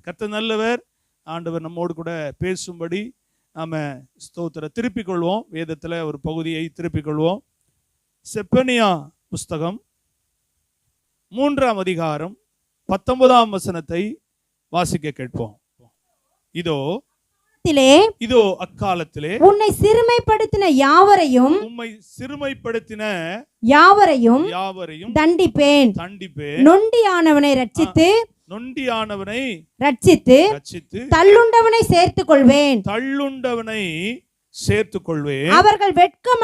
கர்த்தர் நல்லவர். ஆண்டவர் நம்மோடு கூட பேசும்படி நாம ஸ்தோத்திர திருப்பிக் கொள்வோம். வேதத்தில் ஒரு பகுதியை திருப்பிக் கொள்வோம். செப்பனியா புஸ்தகம் 3ஆம் அதிகாரம் 19ஆம் வசனத்தை வாசிக்க கேட்போம். இதோ அக்காலத்திலே உம்மை சிறுமைப்படுத்தின யாவரையும் தண்டிப்பேன். நொண்டியானவனை ரட்சித்து தள்ளுண்டவனை சேர்த்துக் கொள்வேன். அவர்கள் வெட்கம்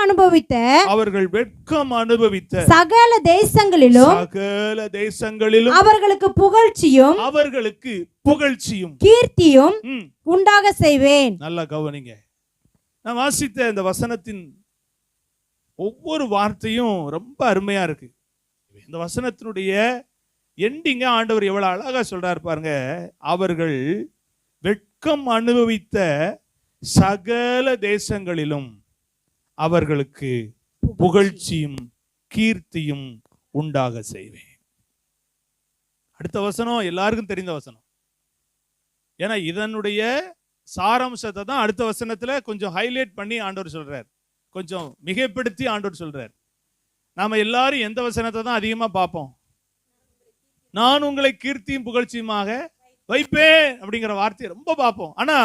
அனுபவித்த சகல தேசங்களிலும் அவர்களுக்கு புகழ்ச்சியும் கீர்த்தியும் உண்டாக செய்வேன். நல்லா கவனிங்க. நான் வாசித்த இந்த வசனத்தின் ஒவ்வொரு வார்த்தையும் ரொம்ப அருமையா இருக்கு. இந்த வசனத்தினுடைய எண்டிங்க ஆண்டவர் எவ்வளவு அழகா சொல்றாரு பாருங்க. அவர்கள் வெட்கம் அனுபவித்த சகல தேசங்களிலும் அவர்களுக்கு புகழ்ச்சியும் கீர்த்தியும் உண்டாக செய்வேன். அடுத்த வசனம் எல்லாருக்கும் தெரிந்த வசனம். ஏன்னா இதனுடைய சாராம்சத்தை தான் அடுத்த வசனத்துல கொஞ்சம் ஹைலைட் பண்ணி ஆண்டவர் சொல்றார், கொஞ்சம் மிகைப்படுத்தி ஆண்டவர் சொல்றார். நாம எல்லாரும் எந்த வசனத்தை தான் அதிகமா பார்ப்போம்? நான் உங்களை கீர்த்தியும் புகழ்ச்சியுமாக வைப்பேன் அப்படிங்கிற வார்த்தையை ரொம்ப பார்ப்போம். ஆனா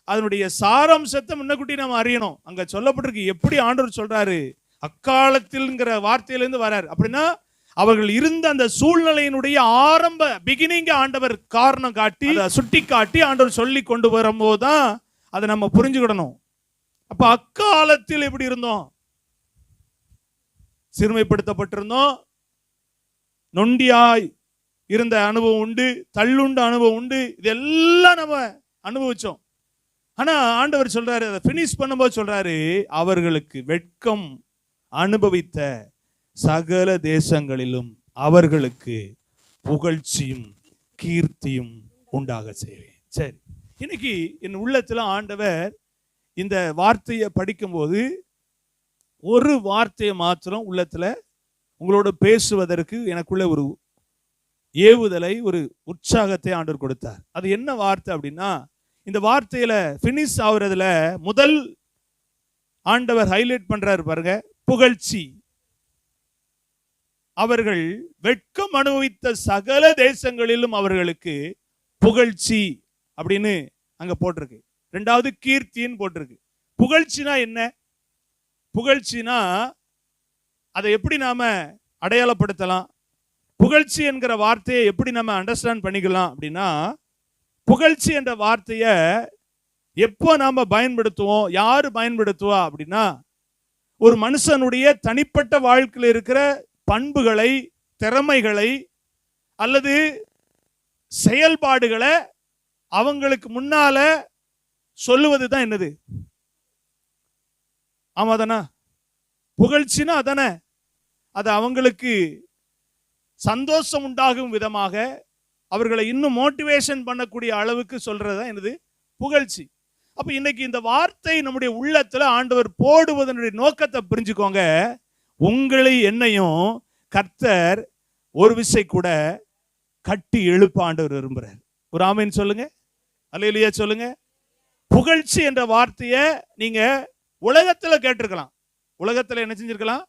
அதனுடைய சாராம்சத்தை முன்னக்கூட்டி நம்ம அறியணும். அங்க சொல்லப்பட்டிருக்கு எப்படி ஆண்டவர் சொல்றாரு. அக்காலத்தில்ங்கிற வார்த்தையிலிருந்து வராரு. அப்படின்னா அவர்கள் இருந்த அந்த சூழ்நிலையினுடைய ஆரம்ப பிகினிங் ஆண்டவர் காரணம் காட்டி சுட்டி காட்டி ஆண்டவர் சொல்லி கொண்டு வரும்போதுதான் அதை நம்ம புரிஞ்சுக்கிடணும். அப்ப அக்காலத்தில் எப்படி இருந்தோம்? சிறுமைப்படுத்தப்பட்டிருந்தோம், நொண்டியாய் இருந்த அனுபவம் உண்டு, தள்ளுண்ட அனுபவம் உண்டு, இதெல்லாம் நம்ம அனுபவிச்சோம். ஆனா ஆண்டவர் சொல்றாரு, அதை பினிஷ் பண்ணும்போது சொல்றாரு, அவர்களுக்கு வெட்கம் அனுபவித்த சகல தேசங்களிலும் அவர்களுக்கு புகழ்ச்சியும் கீர்த்தியும் உண்டாக செய்வேன். சரி, இன்னைக்கு என் உள்ளத்துல ஆண்டவர் இந்த வார்த்தையை படிக்கும்போது ஒரு வார்த்தையை மாத்திரம் உள்ளத்துல உங்களோட பேசுவதற்கு எனக்குள்ள ஒரு ஏவுதலை, ஒரு உற்சாகத்தை ஆண்டவர் கொடுத்தார். அது என்ன வார்த்தை அப்படின்னா, இந்த வார்த்தையில பினிஷ் ஆகுறதுல முதல் ஆண்டவர் ஹைலைட் பண்றாரு பாருங்க, புகழ்ச்சி. அவர்கள் வெட்கம் அனுபவித்த சகல தேசங்களிலும் அவர்களுக்கு புகழ்ச்சி அப்படின்னு அங்க போட்டிருக்கு. ரெண்டாவது கீர்த்தின்னு போட்டிருக்கு. புகழ்ச்சினா என்ன? புகழ்ச்சினா அதை எப்படி நாம அடையாளப்படுத்தலாம்? புகழ்ச்சி என்கிற வார்த்தையை எப்படி நம்ம அண்டர்ஸ்டாண்ட் பண்ணிக்கலாம் அப்படின்னா, புகழ்ச்சி என்ற வார்த்தையை எப்போ நாம பயன்படுத்துவோம், யாரு பயன்படுத்துவா அப்படின்னா, ஒரு மனுஷனுடைய தனிப்பட்ட வாழ்க்கையில் இருக்கிற பண்புகளை, திறமைகளை அல்லது செயல்பாடுகளை அவங்களுக்கு முன்னால சொல்லுவது தான் என்னது? ஆமா தானே? புகழ்ச்சினா அதானே. அது அவங்களுக்கு சந்தோஷம் உண்டாகும் விதமாக அவர்களை இன்னும் மோட்டிவேஷன் பண்ணக்கூடிய அளவுக்கு சொல்றதுதான் என்னது? புகழ்ச்சி. அப்ப இன்னைக்கு இந்த வார்த்தை நம்முடைய உள்ளத்துல ஆண்டவர் போடுவதனுடைய நோக்கத்தை புரிஞ்சுக்கோங்க. உங்களை என்னையும் கர்த்தர் ஒரு விசை கூட கட்டி எழுப்ப ஆண்டவர் விரும்புறார். ஒரு ஆமீன் சொல்லுங்க, அல்லேலூயா சொல்லுங்க. புகழ்ச்சி என்ற வார்த்தையை நீங்க உலகத்துல கேட்டிருக்கலாம். உலகத்துல என்ன செஞ்சிருக்கலாம்?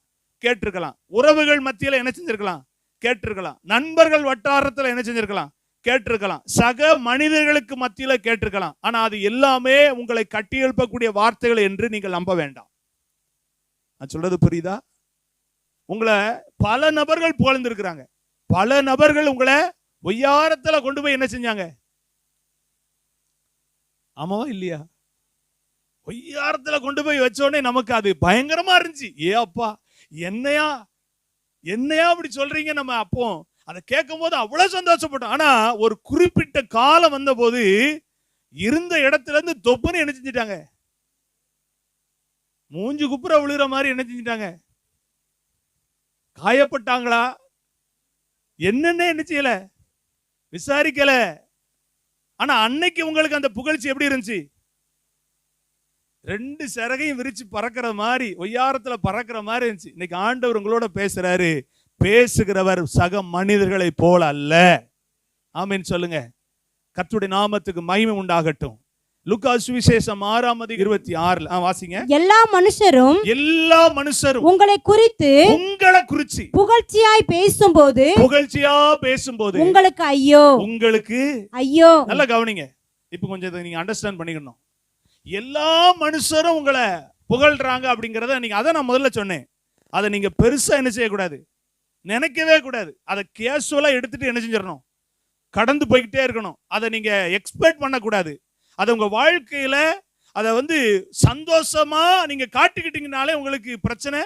கேட்டிருக்கலாம். உறவுகள் மத்தியில என்ன செஞ்சிருக்கலாம்? கேட்டிருக்கலாம். நண்பர்கள் வட்டாரத்துல என்ன செஞ்சிருக்கலாம்? கேட்டிருக்கலாம். சக மனிதர்களுக்கு மத்தியில கேட்டிருக்கலாம். ஆனா அது எல்லாமே உங்களை கட்டி எழுப்பக்கூடிய வார்த்தைகள் என்று நீங்கள் நம்ப வேண்டாம். நான் சொல்றது புரியுதா? உங்களை பல நபர்கள் புகழ்ந்திருக்கிறாங்க. பல நபர்கள் உங்களை ஒய்யாரத்துல கொண்டு போய் என்ன செஞ்சாங்க? ஆமாவா இல்லையா? ஒய்யாரத்துல கொண்டு போய் வச்சோடனே நமக்கு அது பயங்கரமா இருந்துச்சு. ஏ அப்பா, என்னையா அப்படி சொல்றீங்க? நம்ம அப்போ அதை கேட்கும் போது அவ்வளவு சந்தோஷப்பட்டோம். ஆனா ஒரு குறிப்பிட்ட காலம் வந்த போது இருந்த இடத்துல இருந்து தொப்புன்னு என்ன செஞ்சிட்டாங்க? மூஞ்சு குப்புற விழுகிற மாதிரி என்ன செஞ்சிட்டாங்க? காயப்பட்டாங்களா? என்னன்னு என்ன செய்யல, விசாரிக்கல. ஆனா அன்னைக்கு உங்களுக்கு அந்த புகழ்ச்சி எப்படி இருந்துச்சு? ரெண்டு சிறகையும் விரிச்சு பறக்கிற மாதிரி, ஒய்யாரத்துல பறக்கிற மாதிரி இருந்துச்சு. இன்னைக்கு ஆண்டவர் உங்களோட பேசுறாரு. பேசுகிறவர் சக மனிதர்களை போல அல்ல. ஆமீன் சொல்லுங்க. கர்த்தருடைய நாமத்துக்கு மகிமை உண்டாகட்டும். லூக்கா சுவிசேஷம் 6:26 வாசிங்க. எல்லா மனுஷரும் உங்களை குறித்து புகழ்ச்சியாய் பேசும்போது உங்களுக்கு ஐயோ. நல்லா கவனிங்க. இப்ப கொஞ்சம் இதை நீங்க அண்டர்ஸ்டாண்ட் பண்ணிக்கணும். எல்லா மனுஷரும் உங்களை புகழ்றாங்க அப்படிங்கறத நீங்க, அதை நான் முதல்ல சொன்னேன், அதை நீங்க பெருசா என்ன செய்யக்கூடாது, நினைக்கவே கூடாது. அதை கேஷுவலா எடுத்துட்டு என்ன செஞ்சிடணும், கடந்து போய்கிட்டே இருக்கணும். அதை நீங்க எக்ஸ்பெக்ட் பண்ணக்கூடாது. அதை உங்க வாழ்க்கையில அதை சந்தோஷமா நீங்க காட்டிக்கிட்டீங்கனாலே உங்களுக்கு பிரச்சனை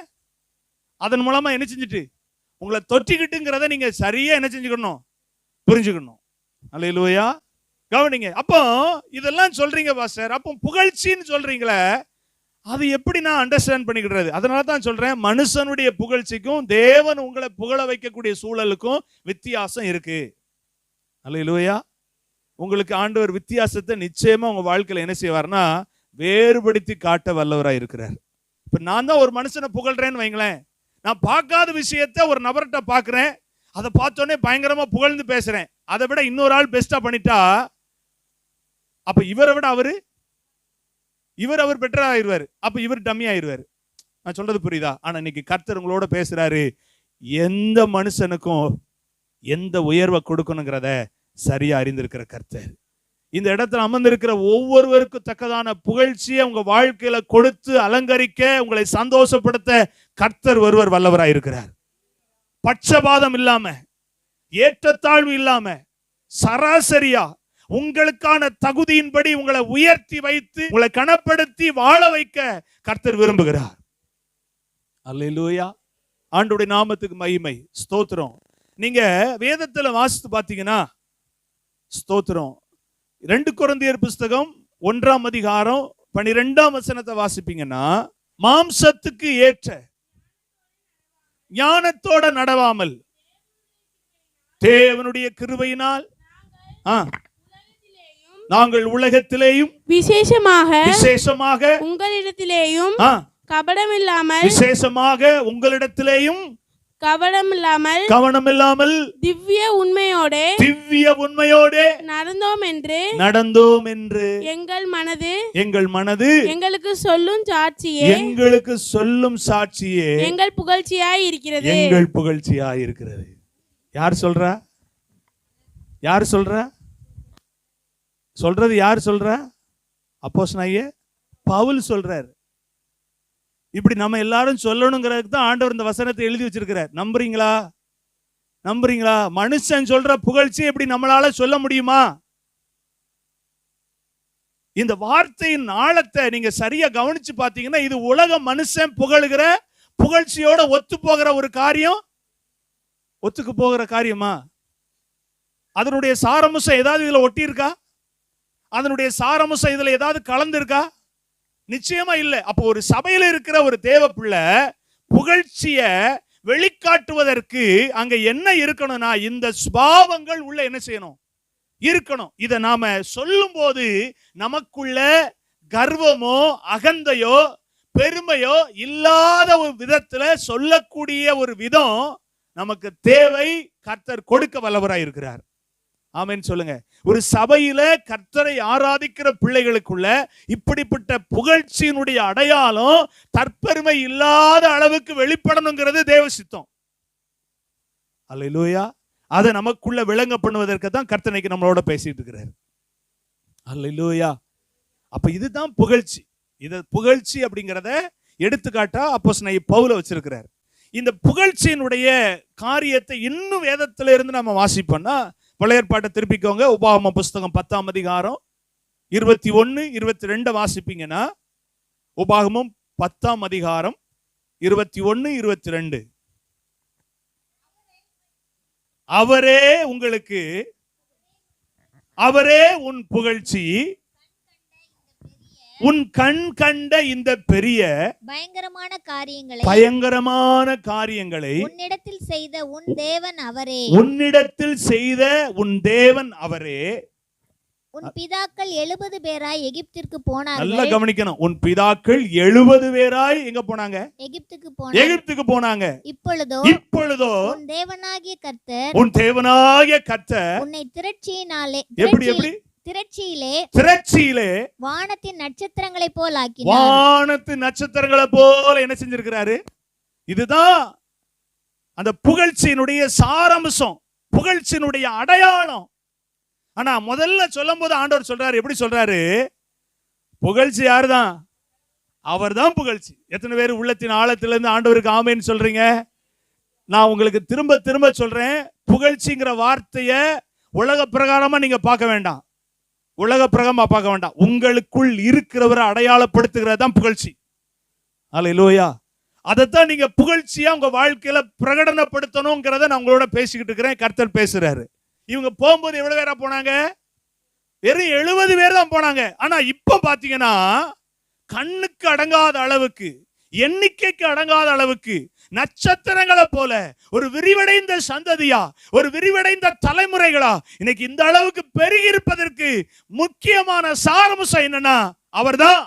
அதன் மூலமா என்ன செஞ்சுட்டு உங்களை தொற்றிக்கிட்டுங்கிறத நீங்க சரியா என்ன செஞ்சுக்கணும், புரிஞ்சுக்கணும். அல்லேலூயா. கவனிங்க. அப்போ இதெல்லாம் சொல்றீங்க பாஸ்டர், அப்போ புகழ்ச்சின்னு சொல்றீங்களே, அது எப்படி நான் அண்டர்ஸ்டாண்ட் பண்ணிக்கிறது? அதனால தான் சொல்றேன், மனுஷனுடைய புகழ்ச்சிக்கும் தேவன் உங்களை புகழ வைக்கக்கூடிய சூழலுக்கும் வித்தியாசம் இருக்கு. அல்லேலூயா. உங்களுக்கு ஆண்டவர் வித்தியாசத்தை நிச்சயமா உங்க வாழ்க்கையில என்ன செய்வார்னா வேறுபடுத்தி காட்ட வல்லவராய் இருக்கிறார். இப்ப நான் தான் ஒரு மனுஷனை புகழ்றேன்னு வைங்களேன், நான் பார்க்காத விஷயத்த ஒரு நபர்கிட்ட பார்க்கிறேன், அதை பார்த்தோன்னே பயங்கரமா புகழ்ந்து பேசுறேன், அதை விட இன்னொரு ஆள் பெஸ்டா பண்ணிட்டா அப்ப இவரை விட அவர் பெட்டரா ஆயிடுவாரு, அப்ப இவர் டம்மி ஆயிடுவாரு. நான் சொல்றது புரியுதா? ஆனா இன்னைக்கு கர்த்தர் உங்களோட பேசுறாரு, எந்த மனுஷனுக்கும் எந்த உயர்வை கொடுக்கணுங்கிறத சரியா அறிந்திருக்கிற கர்த்தர் இந்த இடத்துல அமர்ந்திருக்கிற ஒவ்வொருவருக்கும் தக்கதான புகழ்ச்சியை உங்க வாழ்க்கையில கொடுத்து அலங்கரிக்க, உங்களை சந்தோஷப்படுத்த கர்த்தர் ஒருவர் வல்லவராயிருக்கிறார். பட்சபாதம் இல்லாம, ஏற்றத்தாழ்வு இல்லாம, சராசரியா உங்களுக்கான தகுதியின்படி உங்களை உயர்த்தி வைத்து உங்களை கனப்படுத்தி வாழ வைக்க கர்த்தர் விரும்புகிறார். அல்லேலூயா. ஆண்டவருடைய நாமத்துக்கு மகிமை. ஸ்தோத்திரம். நீங்க வேதத்துல வாசித்து பாத்தீங்கன்னா, ஸ்தோத்திரம், 2 கொரிந்தியர் புஸ்தகம் 1ஆம் அதிகாரம் 12ஆம் வசனத்தை வாசிப்பீங்கன்னா, மாம்சத்துக்கு ஏற்ற ஞானத்தோட நடவாமல் தேவனுடைய கிருபையினால் நாங்கள் உலகத்திலேயும் விசேஷமாக உங்களிடத்திலேயும் கபடமில்லாமல் கவனமில்லாமல் திவ்ய உண்மையோட நடந்தோம் என்று எங்கள் மனது எங்களுக்கு சொல்லும் சாட்சியே எங்கள் புகழ்ச்சியாய் இருக்கிறது. யார் சொல்றா? சொல்றது யார் சொல்றா? அப்போஸ்தலனாகிய பவுல் சொல்றார். இப்படி நம்ம எல்லாரும் சொல்லணுங்கிறதுக்கு தான் ஆண்டவர் இந்த வசனத்தை எழுதி வச்சிருக்கிறார். நம்புறீங்களா? மனுஷன் சொல்ற புகழ்ச்சி எப்படி நம்மளால சொல்ல முடியுமா? இந்த வார்த்தையின் ஆழத்தை நீங்க சரியா கவனிச்சு பாத்தீங்கன்னா, இது உலக மனுஷன் புகழுகிற புகழ்ச்சியோட ஒத்து போகிற ஒரு காரியம். ஒத்துக்கு போகிற காரியமா? அதனுடைய சாரமுசம் ஏதாவது இதுல ஒட்டி இருக்கா? அதனுடைய சாரமுசம் இதுல ஏதாவது கலந்திருக்கா? நிச்சயமா இல்ல. அப்போ ஒரு சபையில இருக்கிற ஒரு தேவ பிள்ளை புகழ்ச்சிய வெளிக்காட்டுவதற்கு அங்க என்ன இருக்கணும்னா, இந்த சுபாவங்கள் உள்ள என்ன செய்யணும், இருக்கணும். இத நாம சொல்லும் போது நமக்குள்ள கர்வமோ அகந்தையோ பெருமையோ இல்லாத ஒரு விதத்துல சொல்லக்கூடிய ஒரு விதம் நமக்கு தேவை. கர்த்தர் கொடுக்க வல்லவராய் இருக்கிறார். ஆமென் சொல்லுங்க. ஒரு சபையில கர்த்தரை ஆராதிக்கிற பிள்ளைகளுக்குள்ள இப்படிப்பட்ட புகழ்ச்சியினுடைய அடையாளம் தற்பெருமை இல்லாத அளவுக்கு வெளிப்படணுங்கிறது தேவ சித்தம். அல்லேலூயா. அதை நமக்குள்ள விளங்க பண்ணுவதற்கு தான் கர்த்தனைக்கு நம்மளோட பேசிட்டு இருக்கிறார். அல்லேலூயா. அப்ப இதுதான் புகழ்ச்சி. புகழ்ச்சி அப்படிங்கிறத எடுத்துக்காட்டா அப்போஸ்தலனாகிய பவுல் வச்சிருக்கிறார். இந்த புகழ்ச்சியினுடைய காரியத்தை இன்னும் வேதத்தில இருந்து நம்ம வாசிப்போம்னா, பழைய ஏற்பாட்டை திருப்பிக்கோங்க. உபாகம புஸ்தகம் 10ஆம் அதிகாரம் 21, 22 வாசிப்பீங்கன்னா, உபாகமம் 10ஆம் அதிகாரம் 21, 22. அவரே உன் புகழ்ச்சி, உன் கண் கண்ட இந்த பெரிய பயங்கரமான காரியங்களை உன்னிடத்தில் செய்த உன் தேவன் அவரே. உன் பிதாக்கள் 70 பேராய் எகிப்திற்கு போனார்கள். நல்லா கவனிக்கணும். உன் பிதாக்கள் 70 பேராய் எங்க போனாங்க? எகிப்துக்கு போனாங்க. இப்பொழுதோ உன் தேவனாகிய கர்த்தர் உன்னை திரட்சியினாலே. எப்படி திரட்சியிலே வானத்தின் நட்சத்திரங்களை போல் ஆக்கினார். வானத்து நட்சத்திரங்களை போல என்ன செஞ்சிருக்கிறாரு? இதுதான் அந்த புகழ்ச்சியினுடைய சாராம்சம், புகழ்ச்சியினுடைய அடையாளம். ஆனா முதல்ல சொல்லும் போது ஆண்டவர் சொல்றாரு, எப்படி சொல்றாரு? புகழ்ச்சி யாருதான்? அவர்தான் புகழ்ச்சி. எத்தனை பேர் உள்ளத்தின் ஆழத்திலிருந்து ஆண்டவருக்கு ஆமேன்னு சொல்றீங்க? நான் உங்களுக்கு திரும்ப திரும்ப சொல்றேன், புகழ்ச்சிங்கிற வார்த்தைய உலக பிரகாரமா நீங்க பார்க்க வேண்டாம், உலக பிரகாரமா பார்க்க வேண்டாம். உங்களுக்குள் இருக்கிறவரை அடையாளப்படுத்துகிறது தான் புகழ்ச்சி. அல்லேலூயா. அதைத்தான் நீங்க புகழ்ச்சியா உங்க வாழ்க்கையில பிரகடனப்படுத்தணுங்கிறத நான் உங்களோட பேசிக்கிட்டு இருக்கிறேன். கர்த்தர் பேசுறாரு. இவங்க போகும்போது எவ்வளவு பேரா போனாங்க? வெறும் 70 பேர் தான் போனாங்க. ஆனா இப்ப பாத்தீங்கன்னா கண்ணுக்கு அடங்காத அளவுக்கு, எண்ணிக்கைக்கு அடங்காத அளவுக்கு நட்சத்திரங்களை போல ஒரு விரிவடைந்த சந்ததியா, ஒரு விரிவடைந்த தலைமுறைகளா இன்னைக்கு இந்த அளவுக்கு பெருகி இருப்பதற்கு முக்கியமான சாராம்சம் என்னன்னா அவர்தான்,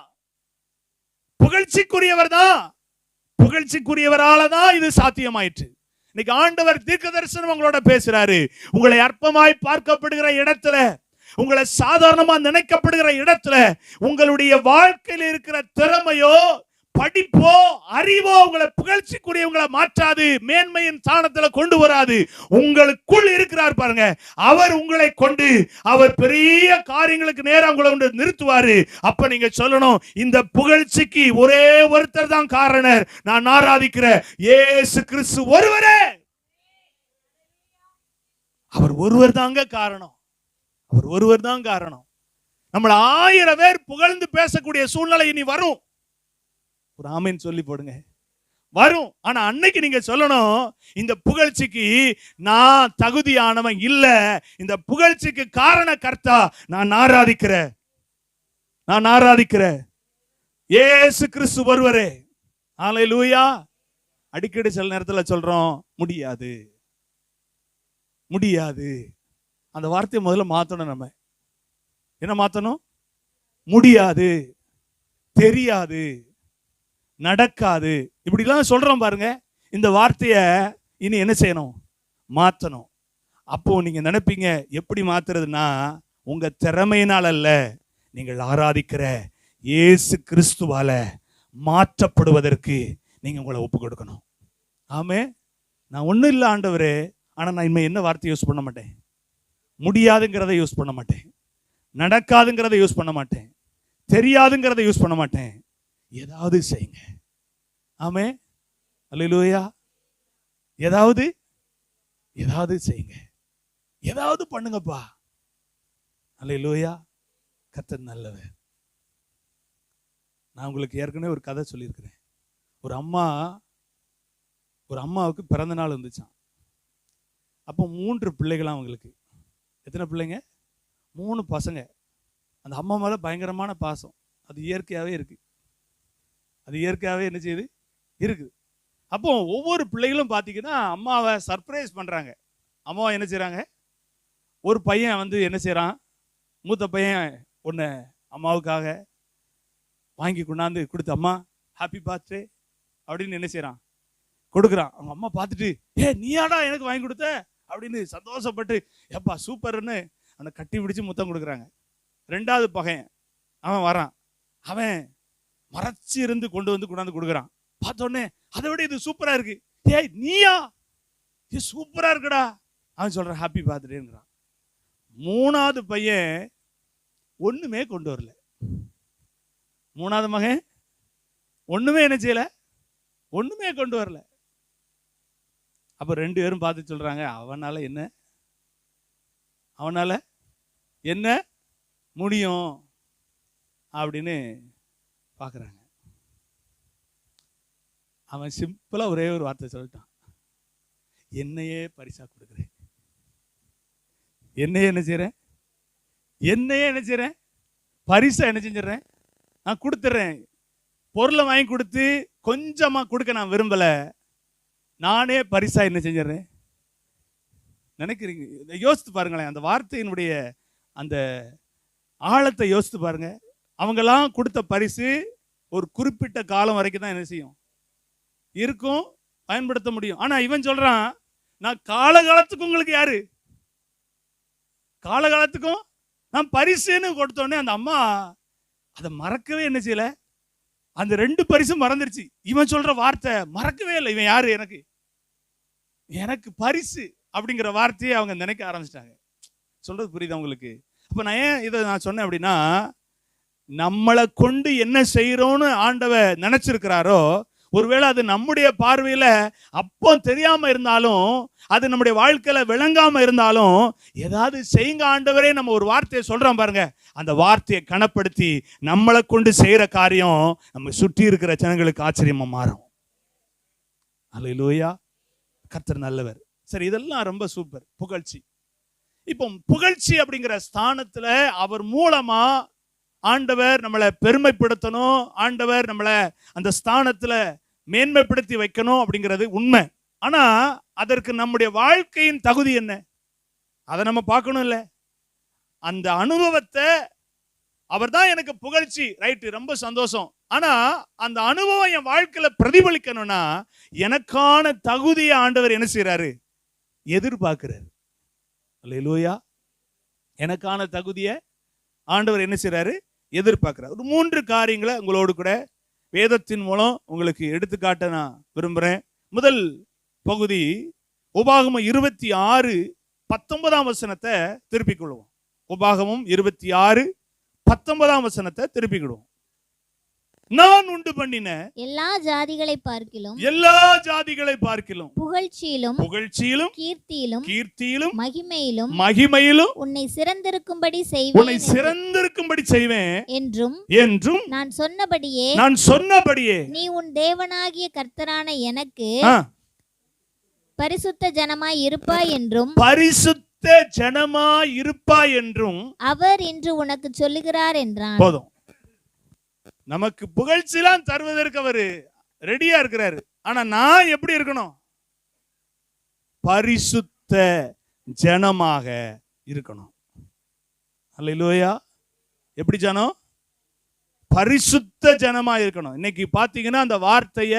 புகழ்ச்சிக்குரியவர் தான். புகழ்ச்சிக்குரியவரால தான் இது சாத்தியமாயிற்று. இன்னைக்கு ஆண்டவர் தீர்க்க தரிசனம் உங்களோட பேசுறாரு. உங்களை அற்பமாய் பார்க்கப்படுகிற இடத்துல, உங்களை சாதாரணமா நினைக்கப்படுகிற இடத்துல, உங்களுடைய வாழ்க்கையில் இருக்கிற திறமையோ படிப்போ அறிவோ உங்களை புகழ்ச்சிக்குரியவங்களை மாற்றாது, மேன்மையின் ஸ்தானத்துல கொண்டு வராது. உங்களுக்குள் இருக்கிறார் பாருங்க, அவர் உங்களை கொண்டு அவர் பெரிய காரியங்களுக்கு நேரம் உங்களை கொண்டு நிறுத்துவாரு. அப்ப நீங்க சொல்லணும், இந்த புகழ்ச்சிக்கு ஒரே ஒருத்தர் தான் காரணர், நான் ஆராதிக்கிற இயேசு கிறிஸ்து ஒருவரே. அவர் ஒருவர் தாங்க காரணம், அவர் ஒருவர் தான் காரணம். நம்மள 1000 பேர் புகழ்ந்து பேசக்கூடிய சூழ்நிலை இனி வரும். ஒரு ஆமேன் சொல்லி போடுங்க, வரும். ஆனா அன்னைக்கு நீங்க சொல்லணும், இந்த புகழ்ச்சிக்கு நான் தகுதியானவன் இல்ல, இந்த புகழ்ச்சிக்கு காரண கர்த்தா நான் ஆராதிக்கிறேன், நான் ஆராதிக்கிறேன் இயேசு கிறிஸ்து ஒருவரே. அல்லேலூயா. அடிக்கடி சில நேரத்துல சொல்றோம், முடியாது முடியாது. அந்த வார்த்தையை முதல்ல மாத்தணும். நம்ம என்ன மாத்தணும்? முடியாது, தெரியாது, நடக்காது, இப்படிலாம் சொல்றோம் பாருங்க. இந்த வார்த்தைய இனி என்ன செய்யணும்? மாத்தணும். அப்போ நீங்க நினைப்பீங்க, எப்படி மாத்துறதுன்னா உங்க திறமையினால் அல்ல, நீங்கள் ஆராதிக்கிற இயேசு கிறிஸ்துவால மாற்றப்படுவதற்கு நீங்க உங்களை ஒப்பு கொடுக்கணும். ஆமே, நான் ஒன்றும் இல்லை ஆண்டவரே, ஆனா நான் இனிமே என்ன வார்த்தை யூஸ் பண்ண மாட்டேன்? முடியாதுங்கிறத யூஸ் பண்ண மாட்டேன், நடக்காதுங்கிறத யூஸ் பண்ண மாட்டேன், தெரியாதுங்கிறத யூஸ் பண்ண மாட்டேன். ஏதாவது செய்யுங்க. ஆமே, அல்லேலூயா. ஏதாவது ஏதாவது செய்யுங்க, ஏதாவது பண்ணுங்கப்பா. அல்லேலூயா. கர்த்தர் நல்லவர். நான் உங்களுக்கு ஏற்கனவே ஒரு கதை சொல்லியிருக்கிறேன். ஒரு அம்மாவுக்கு பிறந்த நாள் இருந்துச்சான். அப்போ 3 பிள்ளைகளாம் அவங்களுக்கு. எத்தனை பிள்ளைங்க? 3 பசங்க. அந்த அம்மா மேல பயங்கரமான பாசம். அது இயற்கையாகவே இருக்கு, அது இயற்கையாகவே என்ன செய்யுது? இருக்குது. அப்போ ஒவ்வொரு பிள்ளைகளும் பார்த்தீங்கன்னா அம்மாவை சர்ப்ரைஸ் பண்ணுறாங்க. அம்மாவை என்ன செய்கிறாங்க? ஒரு பையன் வந்து என்ன செய்கிறான், மூத்த பையன் ஒன்று அம்மாவுக்காக வாங்கி கொண்டாந்து கொடுத்து, அம்மா ஹாப்பி பர்த்டே அப்படின்னு என்ன செய்கிறான், கொடுக்குறான். அவங்க அம்மா பார்த்துட்டு, நீயாடா எனக்கு வாங்கி கொடுத்த அப்படின்னு சந்தோஷப்பட்டு, எப்பா சூப்பர்னு அந்த கட்டி பிடிச்சி முத்தம் கொடுக்குறாங்க. 2வது பையன் அவன் வரான், அவன் மறைச்சி இருந்து கொண்டாந்து கொடுக்குறான். பார்த்தோன்னே அதை விட இது சூப்பரா இருக்கு, நீயா, இது சூப்பரா இருக்குடா. அவன் சொல்றான் ஹாப்பி பர்த்டேங்கிறான். 3வது பையன் ஒண்ணுமே கொண்டு வரல. 3வது மகன் ஒண்ணுமே என்ன செய்யல, ஒண்ணுமே கொண்டு வரல. அப்ப 2 பேரும் பார்த்து சொல்றாங்க, அவனால என்ன முடியும் அப்படின்னு பார்க்குறாங்க. அவன் சிம்பிளா ஒரே ஒரு வார்த்தை சொல்லிட்டான், என்னையே பரிசா கொடுக்குறேன், என்னையே என்ன செய்றேன், பரிசா என்ன செஞ்சிடறேன், நான் கொடுத்துட்றேன். பொருளை வாங்கி கொடுத்து கொஞ்சமா கொடுக்க நான் விரும்பல, நானே பரிசா என்ன செஞ்சிடறேன். நினைக்கிறீங்க? யோசித்து பாருங்களேன், அந்த வார்த்தையினுடைய அந்த ஆழத்தை யோசித்து பாருங்க. அவங்கெல்லாம் கொடுத்த பரிசு ஒரு குறிப்பிட்ட காலம் வரைக்கும் தான் என்ன செய்யும், இருக்கும், பயன்படுத்த முடியும். ஆனா இவன் சொல்றான், நான் காலகாலத்துக்கும் உங்களுக்கு யாரு, காலகாலத்துக்கும் நான் பரிசுன்னு கொடுத்தோடனே அந்த அம்மா அதை மறக்கவே என்ன செய்யல, அந்த 2 பரிசும் மறந்துருச்சு. இவன் சொல்ற வார்த்தை மறக்கவே இல்லை. இவன் யாரு, எனக்கு பரிசு அப்படிங்கிற வார்த்தையை அவங்க நினைக்க ஆரம்பிச்சிட்டாங்க. சொல்றது புரியுதா உங்களுக்கு? அப்ப நான் ஏன் இதை நான் சொன்னேன் அப்படின்னா, நம்மளை கொண்டு என்ன செய்யறோம்னு ஆண்டவர் நினைச்சிருக்கிறாரோ, ஒருவேளை அது நம்முடைய பார்வையில அப்போ தெரியாம இருந்தாலும், அது நம்முடைய வாழ்க்கையில விளங்காம இருந்தாலும், ஏதாவது செய்யுங்க ஆண்டவரே நம்ம ஒரு வார்த்தையை சொல்றோம் பாருங்க, அந்த வார்த்தையை கனப்படுத்தி நம்மளை கொண்டு செய்யற காரியம் நம்ம சுற்றி இருக்கிற ஜனங்களுக்கு ஆச்சரியமா மாறும். அல்லேலூயா. கர்த்தர் நல்லவர். சரி, இதெல்லாம் ரொம்ப சூப்பர். புகழ்ச்சி. இப்போ புகழ்ச்சி அப்படிங்கிற ஸ்தானத்துல அவர் மூலமா ஆண்டவர் நம்மளை பெருமைப்படுத்தணும், ஆண்டவர் நம்மளை அந்த ஸ்தானத்துல மேன்மைப்படுத்தி வைக்கணும் அப்படிங்கிறது உண்மை. ஆனா அதற்கு நம்முடைய வாழ்க்கையின் தகுதி என்ன, அதை நம்ம பார்க்கணும். இல்ல, அந்த அனுபவத்தை அவர் தான் எனக்கு புகழ்ச்சி, ரைட்டு, ரொம்ப சந்தோஷம். ஆனா அந்த அனுபவம் என் வாழ்க்கையில பிரதிபலிக்கணும்னா எனக்கான தகுதியை ஆண்டவர் என்ன செய்யறாரு, எதிர்பார்க்கிறாரு. அல்லேலூயா. எனக்கான தகுதியை ஆண்டவர் என்ன செய்யறாரு, எதிர்பார்க்கிறார். ஒரு 3 காரியங்களை உங்களோடு கூட வேதத்தின் மூலம் உங்களுக்கு எடுத்துக்காட்ட நான் விரும்புறேன். முதல் பகுதி உபாகமம் 26:19 திருப்பிக் கொள்வோம். உபாகமம் 26:19 திருப்பிக் கொள்வோம். நான் உண்டு பண்ணின எல்லா ஜாதிகளை பார்க்கிலும் புகழ்ச்சியிலும் கீர்த்தியிலும் மகிமையிலும் உன்னை சிறந்திருக்கும்படி செய்வேன் என்றும் நான் சொன்னபடியே நீ உன் தேவனாகிய கர்த்தரான எனக்கு பரிசுத்த ஜனமாய் இருப்பாய் என்றும் அவர் இன்று உனக்கு சொல்லுகிறார் என்றான். போதும். நமக்கு புகழ்ச்சிலாம் தருவதற்கு அவரு ரெடியா இருக்கிறாரு. ஆனா நான் எப்படி இருக்கணும், பரிசுத்த ஜனமாக இருக்கணும். அல்லேலூயா. எப்படி ஜனம், பரிசுத்த ஜனமா இருக்கணும். இன்னைக்கு பாத்தீங்கன்னா அந்த வார்த்தைய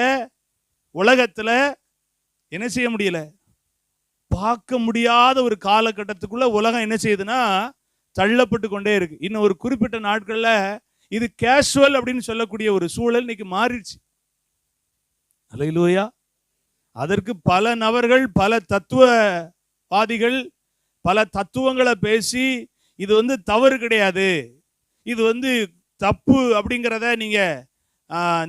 உலகத்துல என்ன செய்ய முடியல, பார்க்க முடியாத ஒரு காலகட்டத்துக்குள்ள உலகம் என்ன செய்யுதுன்னா தள்ளப்பட்டு கொண்டே இருக்கு. இன்னும் ஒரு குறிப்பிட்ட நாட்கள்ல இது கேஷுவல் அப்படின்னு சொல்லக்கூடிய ஒரு சூழல் இன்னைக்கு மாறிடுச்சு. அல்லேலூயா. அதற்கு பல நபர்கள், பல தத்துவவாதிகள் பல தத்துவங்களை பேசி இது தவறு கிடையாது, இது தப்பு அப்படிங்கிறத நீங்க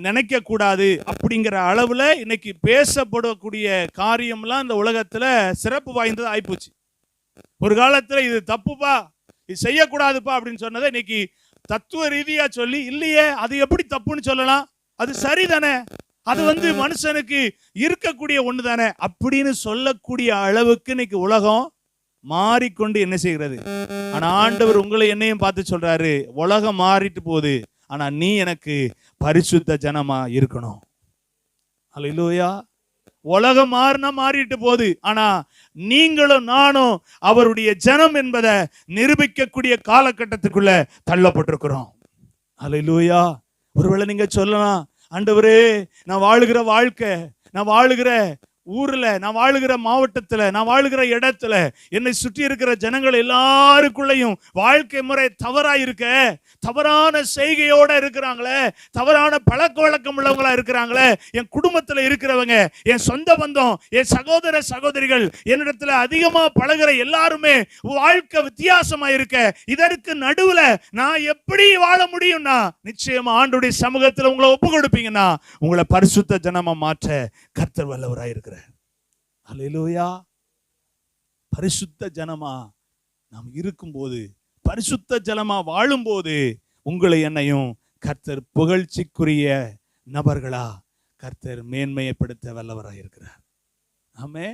நினைக்க கூடாது அப்படிங்கிற அளவுல இன்னைக்கு பேசப்படக்கூடிய காரியம்லாம் இந்த உலகத்துல சிறப்பு வாய்ந்தது ஆயிப்போச்சு. ஒரு காலத்துல இது தப்புப்பா, இது செய்யக்கூடாதுப்பா அப்படின்னு சொன்னதை இன்னைக்கு தத்துவ ரீதியா சொல்லி, இல்லையே அது எப்படி தப்புன்னு சொல்லலாம், அது சரிதானே, அது மனுஷனுக்கு இருக்கக்கூடிய ஒண்ணு தானே அப்படின்னு சொல்லக்கூடிய அளவுக்கு இன்னைக்கு உலகம் மாறிக்கொண்டு என்ன செய்கிறது. ஆனா ஆண்டவர் உங்களை என்னையும் பார்த்து சொல்றாரு, உலகம் மாறிட்டு போகுது, ஆனா நீ எனக்கு பரிசுத்த ஜனமா இருக்கணும். அல்லேலூயா. உலகம் மாறிட்டு போகுது, ஆனா நீங்களும் நானும் அவருடைய ஜனம் என்பதை நிரூபிக்கக்கூடிய காலகட்டத்துக்குள்ள தள்ளப்பட்டிருக்கிறோம். அல்லேலூயா. ஒருவேளை நீங்க சொல்லலாம், ஆண்டவரே நான் வாழுகிற வாழ்க்கை, நான் வாழுகிற ஊர்ல, நான் வாழுகிற மாவட்டத்துல, நான் வாழுகிற இடத்துல என்னை சுற்றி இருக்கிற ஜனங்கள் எல்லாருக்குள்ளையும் வாழ்க்கை முறை தவறா இருக்க, தவறான செய்கையோட இருக்கிறாங்களே, தவறான பழக்க வழக்கம் உள்ளவங்களா இருக்கிறாங்களே, என் குடும்பத்துல இருக்கிறவங்க, என் சொந்த பந்தம், என் சகோதர சகோதரிகள், என்னிடத்துல அதிகமா பழகுற எல்லாருமே வாழ்க்கை வித்தியாசமா இருக்க, இதற்கு நடுவுல நான் எப்படி வாழ முடியும்னா நிச்சயமா ஆண்டவருடைய சமூகத்துல உங்களை ஒப்பு கொடுப்பீங்கன்னா உங்களை பரிசுத்த ஜனமா மாற்ற கர்த்தர் வல்லவராய் இருக்கிறார். அல்லேலூயா. பரிசுத்த ஜனமா நாம் இருக்கும்போது, பரிசுத்த ஜனமா வாழும்போது உங்களை என்னையும் கர்த்தர் புகழ்ச்சிக்குரிய நபர்களா கர்த்தர் மேன்மையப்படுத்த வல்லவராய் இருக்கிறார். ஆமே.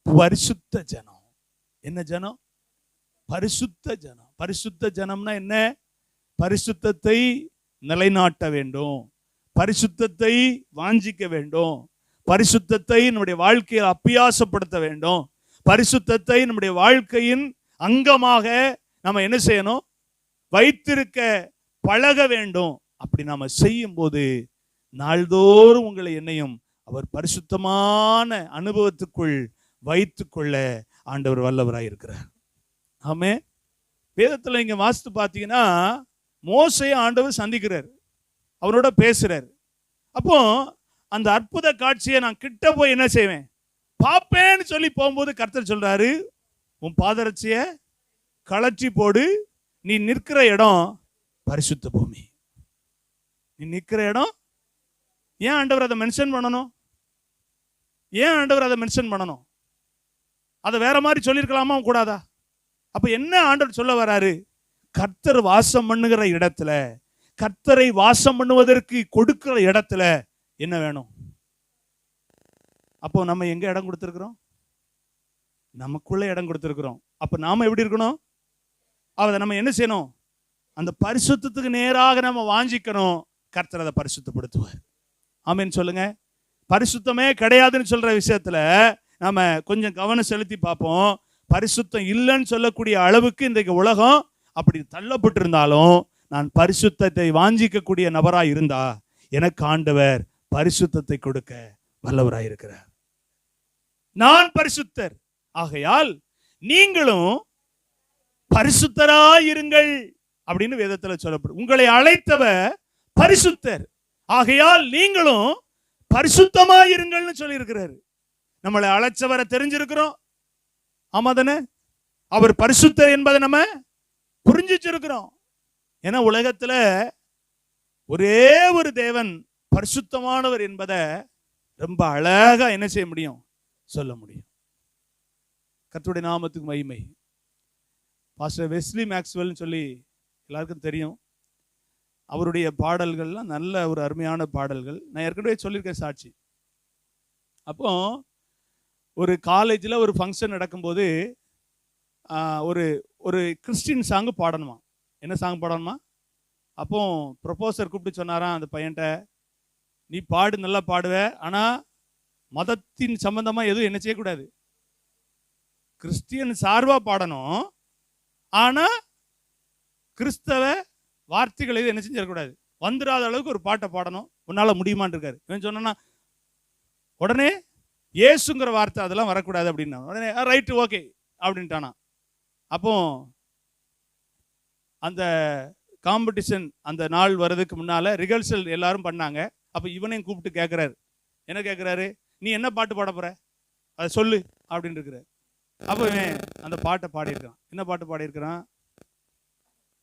பரிசுத்த ஜனம். என்ன ஜனம்? பரிசுத்த ஜனம். பரிசுத்த ஜனம்னா என்ன? பரிசுத்தத்தை நிலைநாட்ட வேண்டும், பரிசுத்தத்தை வாஞ்சிக்க வேண்டும், பரிசுத்தத்தை நம்முடைய வாழ்க்கையில் அபியாசப்படுத்த வேண்டும், பரிசுத்தத்தை நம்முடைய வாழ்க்கையின் அங்கமாக நம்ம என்ன செய்யணும், வைத்திருக்க பழக வேண்டும். அப்படி நாம செய்யும் போது நாள்தோறும் உங்களை என்னையும் அவர் பரிசுத்தமான அனுபவத்துக்குள் வைத்துக்கொள்ள ஆண்டவர் வல்லவராய் இருக்கிறார். ஆமே. வேதத்துல நீங்க வாசித்து பார்த்தீங்கன்னா மோசையை ஆண்டவர் சந்திக்கிறார், அவரோட பேசுறாரு. அப்போ அந்த அற்புத காட்சியை நான் கிட்ட போய் என்ன செய்வேன், பார்ப்பேன்னு சொல்லி போகும்போது கர்த்தர் சொல்றாரு, உன் பாதரட்சிய கழற்றி போடு, நீ நிற்கிற இடம் பரிசுத்த பூமி. நீ நிற்கிற இடம். ஏன் ஆண்டவர் அதை மென்ஷன் பண்ணணும்? ஏன் ஆண்டவர் அதை மென்ஷன் பண்ணணும்? அதை வேற மாதிரி சொல்லியிருக்கலாமா கூடாதா? அப்ப என்ன ஆண்டவர் சொல்ல வராரு? கர்த்தர் வாசம் பண்ணுகிற இடத்துல, கர்த்தரை வாசம் பண்ணுவதற்கு கொடுக்கிற இடத்துல என்ன வேணும்? அப்போ நம்ம எங்க இடம் கொடுத்திருக்கிறோம்? நமக்குள்ள இடம் கொடுத்திருக்கிறோம். அப்ப நாம எப்படி இருக்கணும்? அதை நம்ம என்ன செய்யணும்? அந்த பரிசுத்தத்துக்கு நேராக நம்ம வாஞ்சிக்கணும். கர்த்தர் அதை பரிசுத்தப்படுத்துவார். ஆமென் சொல்லுங்க. பரிசுத்தமே கிடையாதுன்னு சொல்ற விஷயத்துல நாம கொஞ்சம் கவனம் செலுத்தி பார்ப்போம். பரிசுத்தம் இல்லைன்னு சொல்லக்கூடிய அளவுக்கு இன்றைக்கு உலகம் அப்படி தள்ளப்பட்டு இருந்தாலும், நான் பரிசுத்தத்தை வாஞ்சிக்கக்கூடிய நபராய் இருந்தா எனக்கு ஆண்டவர் பரிசுத்தத்தை கொடுக்க வல்லவராய் இருக்கிறார். நான் பரிசுத்தர், ஆகையால் நீங்களும் பரிசுத்தராயிருங்கள் அப்படின்னு வேதத்துல சொல்லப்படும். உங்களை அழைத்தவர் பரிசுத்தர், ஆகையால் நீங்களும் பரிசுத்தமாயிருங்கள்னு சொல்லி இருக்கிறாரு. நம்மளை அழைச்சவரை தெரிஞ்சிருக்கிறோம், ஆமா தானே? அவர் பரிசுத்தர் என்பதை நம்ம புரிஞ்சிச்சிருக்கிறோம். ஏன்னா உலகத்துல ஒரே ஒரு தேவன் பரிசுத்தமானவர் என்பதை ரொம்ப அழகா என்ன செய்ய முடியும், சொல்ல முடியும். கர்த்தருடைய நாமத்துக்கு மகிமை. பாஸ்டர் வெஸ்லி மேக்ஸ்வெல்னு சொல்லி எல்லாருக்கும் தெரியும். அவருடைய பாடல்கள்லாம் நல்ல ஒரு அருமையான பாடல்கள். நான் ஏற்கனவே சொல்லியிருக்கேன் சாட்சி. அப்போ ஒரு காலேஜில் ஒரு ஃபங்க்ஷன் நடக்கும்போது ஒரு ஒரு கிறிஸ்டின் சாங்கு பாடணுமா. என்ன சாங் பாடணுமா? அப்போ ப்ரொபோசர் கூப்பிட்டு சொன்னாராம் அந்த பையன்கிட்ட, நீ பாடு, நல்லா பாடுவ, ஆனால் மதத்தின் சம்பந்தமாக எதுவும் என்ன செய்யக்கூடாது, கிறிஸ்டியன் சார்பாக பாடணும், ஆனால் கிறிஸ்தவ வார்த்தைகளை என்ன செஞ்சிடக்கூடாது, வந்துடாத அளவுக்கு ஒரு பாட்டை பாடணும், உன்னால் முடியுமான்னு இருக்காரு. இவன் சொன்னா உடனே ஏசுங்கிற வார்த்தை அதெல்லாம் வரக்கூடாது அப்படின்னா உடனே ரைட்டு ஓகே அப்படின்ட்டானா. அப்போ அந்த காம்படிஷன் அந்த நாள் வர்றதுக்கு முன்னால ரிஹர்சல் எல்லாரும் பண்ணாங்க. அப்போ இவனையும் கூப்பிட்டு கேட்குறாரு. என்ன கேட்குறாரு? நீ என்ன பாட்டு பாட போற, அதை சொல்லு அப்படின்னு இருக்கிறார். அப்போ அந்த பாட்டை பாடியிருக்கான். என்ன பாட்டு பாடியிருக்கிறான்?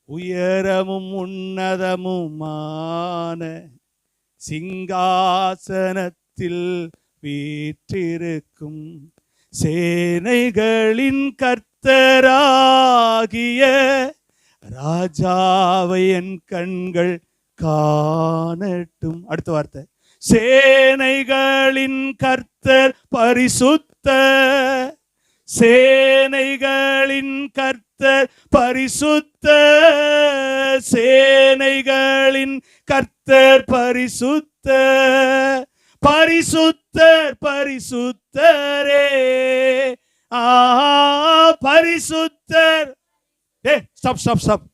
உயரமும் உன்னதமுமான சிங்காசனத்தில் வீற்றிருக்கும் சேனைகளின் கர்த்தராகிய ராஜாவை என் கண்கள் காணட்டும். அடுத்த வார்த்தை, சேனைகளின் கர்த்தர் பரிசுத்த, சேனைகளின் கர்த்தர் பரிசுத்த, சேனைகளின் கர்த்தர் பரிசுத்த, பரிசுத்தர் பரிசுத்தரே பரிசுத்தர். Stop stop stop.